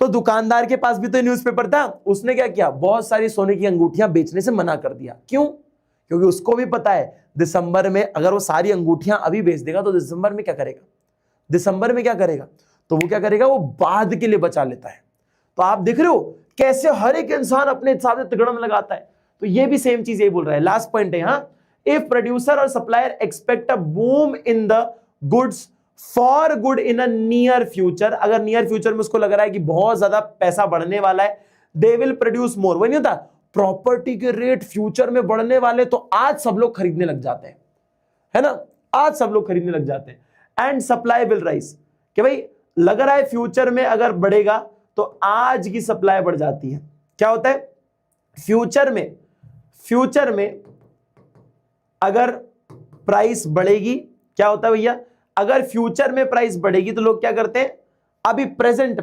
तो दुकानदार के पास भी तो न्यूज़पेपर था, उसने क्या किया, बहुत सारी सोने की अंगूठियां बेचने से मना कर दिया। क्यों? क्योंकि उसको भी पता है दिसंबर में अगर वो सारी अंगूठियां अभी बेच देगा तो दिसंबर में क्या करेगा, दिसंबर में क्या करेगा, तो वो क्या करेगा, वो बाद के लिए बचा लेता है। तो आप देख रहे हो कैसे हर एक इंसान अपने हिसाब से तिगड़म लगाता है। तो ये भी सेम चीज यही बोल रहा है। लास्ट पॉइंट है यहां, इफ प्रोड्यूसर और supplier expect a boom in the goods for good in a near future, अगर नियर फ्यूचर में उसको लग रहा है कि बहुत ज्यादा पैसा बढ़ने वाला है, दे विल प्रोड्यूस मोर। वही नहीं होता प्रॉपर्टी के रेट फ्यूचर में बढ़ने वाले, तो आज सब लोग खरीदने लग जाते हैं, है ना, आज सब लोग खरीदने लग जाते हैं। एंड सप्लाई विल राइज, कि भाई लग रहा है फ्यूचर में अगर बढ़ेगा तो आज की सप्लाई बढ़ जाती है। क्या होता है फ्यूचर में अगर प्राइस बढ़ेगी, क्या होता है भैया, अगर फ्यूचर में प्राइस बढ़ेगी तो लोग क्या करते हैं, अभी प्रेजेंट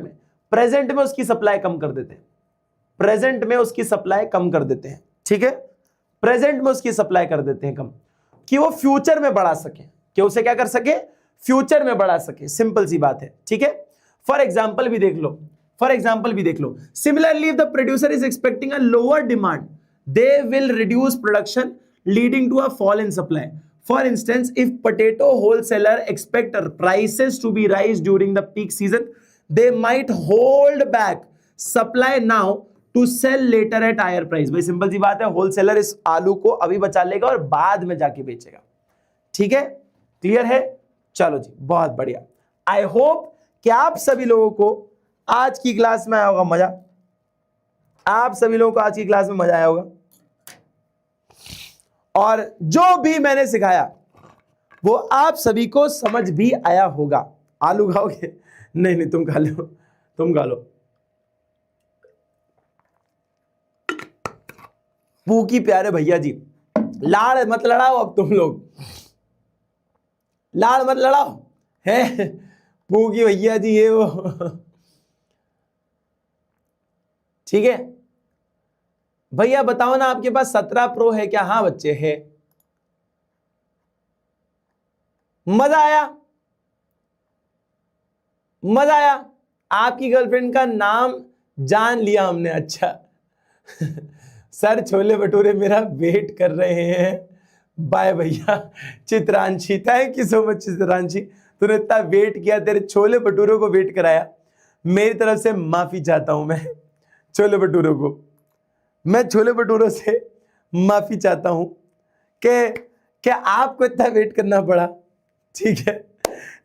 में उसकी सप्लाई कम कर देते हैं, प्रेजेंट में उसकी सप्लाई कम कर देते हैं, ठीक है, प्रेजेंट में उसकी सप्लाई कर देते हैं कम, कि वो फ्यूचर में बढ़ा सके, कि उसे क्या कर सके, फ्यूचर में बढ़ा सके। सिंपल सी बात है, ठीक है। फॉर एग्जाम्पल भी देख लो, similarly if the producer is expecting a lower demand, they will reduce production leading to a fall in supply. For instance, if potato wholesaler expect prices to be rise during the peak season, they might hold back supply now to sell later at higher price. भाई simple सी बात है, wholesaler इस आलू को अभी बचा लेगा और बाद में जाके बेचेगा, ठीक है, क्लियर है। चलो जी, बहुत बढ़िया। आई होप कि आप सभी लोगों को आज की क्लास में आया होगा मजा, आप सभी लोगों को आज की क्लास में मजा आया होगा, और जो भी मैंने सिखाया वो आप सभी को समझ भी आया होगा। आलू खाओगे? नहीं, तुम खा लो, तुम खा लो। पूकी प्यारे भैया जी, लाड़ मत लड़ाओ अब तुम लोग, लाड़ मत लड़ाओ है, पूकी भैया जी ये वो, ठीक है। भैया बताओ ना, आपके पास 17 प्रो है क्या? हाँ बच्चे है। मजा आया? मजा आया? आपकी गर्लफ्रेंड का नाम जान लिया हमने, अच्छा सर छोले भटूरे मेरा वेट कर रहे हैं, बाय भैया। Chitranshi, thank you so much Chitranshi, तूने इतना वेट किया, तेरे छोले भटूरों को वेट कराया। मेरी तरफ से माफी चाहता हूं मैं छोले भटूरों को, मैं छोले भटूरों से माफी चाहता हूं कि आपको इतना वेट करना पड़ा, ठीक है।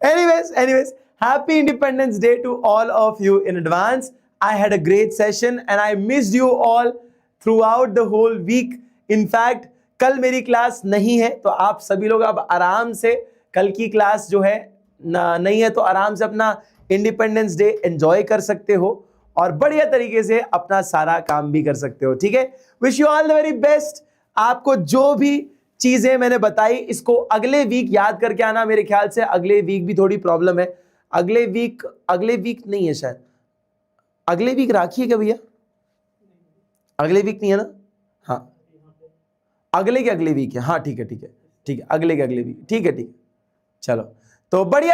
Anyways happy Independence Day to all of you in advance. I had a great session and I missed you all throughout the whole week. In fact कल मेरी क्लास नहीं है, तो आप सभी लोग अब आराम से, कल की क्लास जो है नहीं है, तो आराम से अपना इंडिपेंडेंस डे एंजॉय कर सकते हो और बढ़िया तरीके से अपना सारा काम भी कर सकते हो, ठीक है। Wish you all the very best. आपको जो भी चीजें मैंने बताई इसको अगले वीक याद करके आना। मेरे ख्याल से अगले वीक भी थोड़ी प्रॉब्लम है, अगले वीक नहीं है शायद, अगले वीक राखी है क्या भैया? अगले वीक नहीं है ना? हाँ, अगले वीक है, हाँ ठीक है, अगले वीक, ठीक है, चलो तो बढ़िया।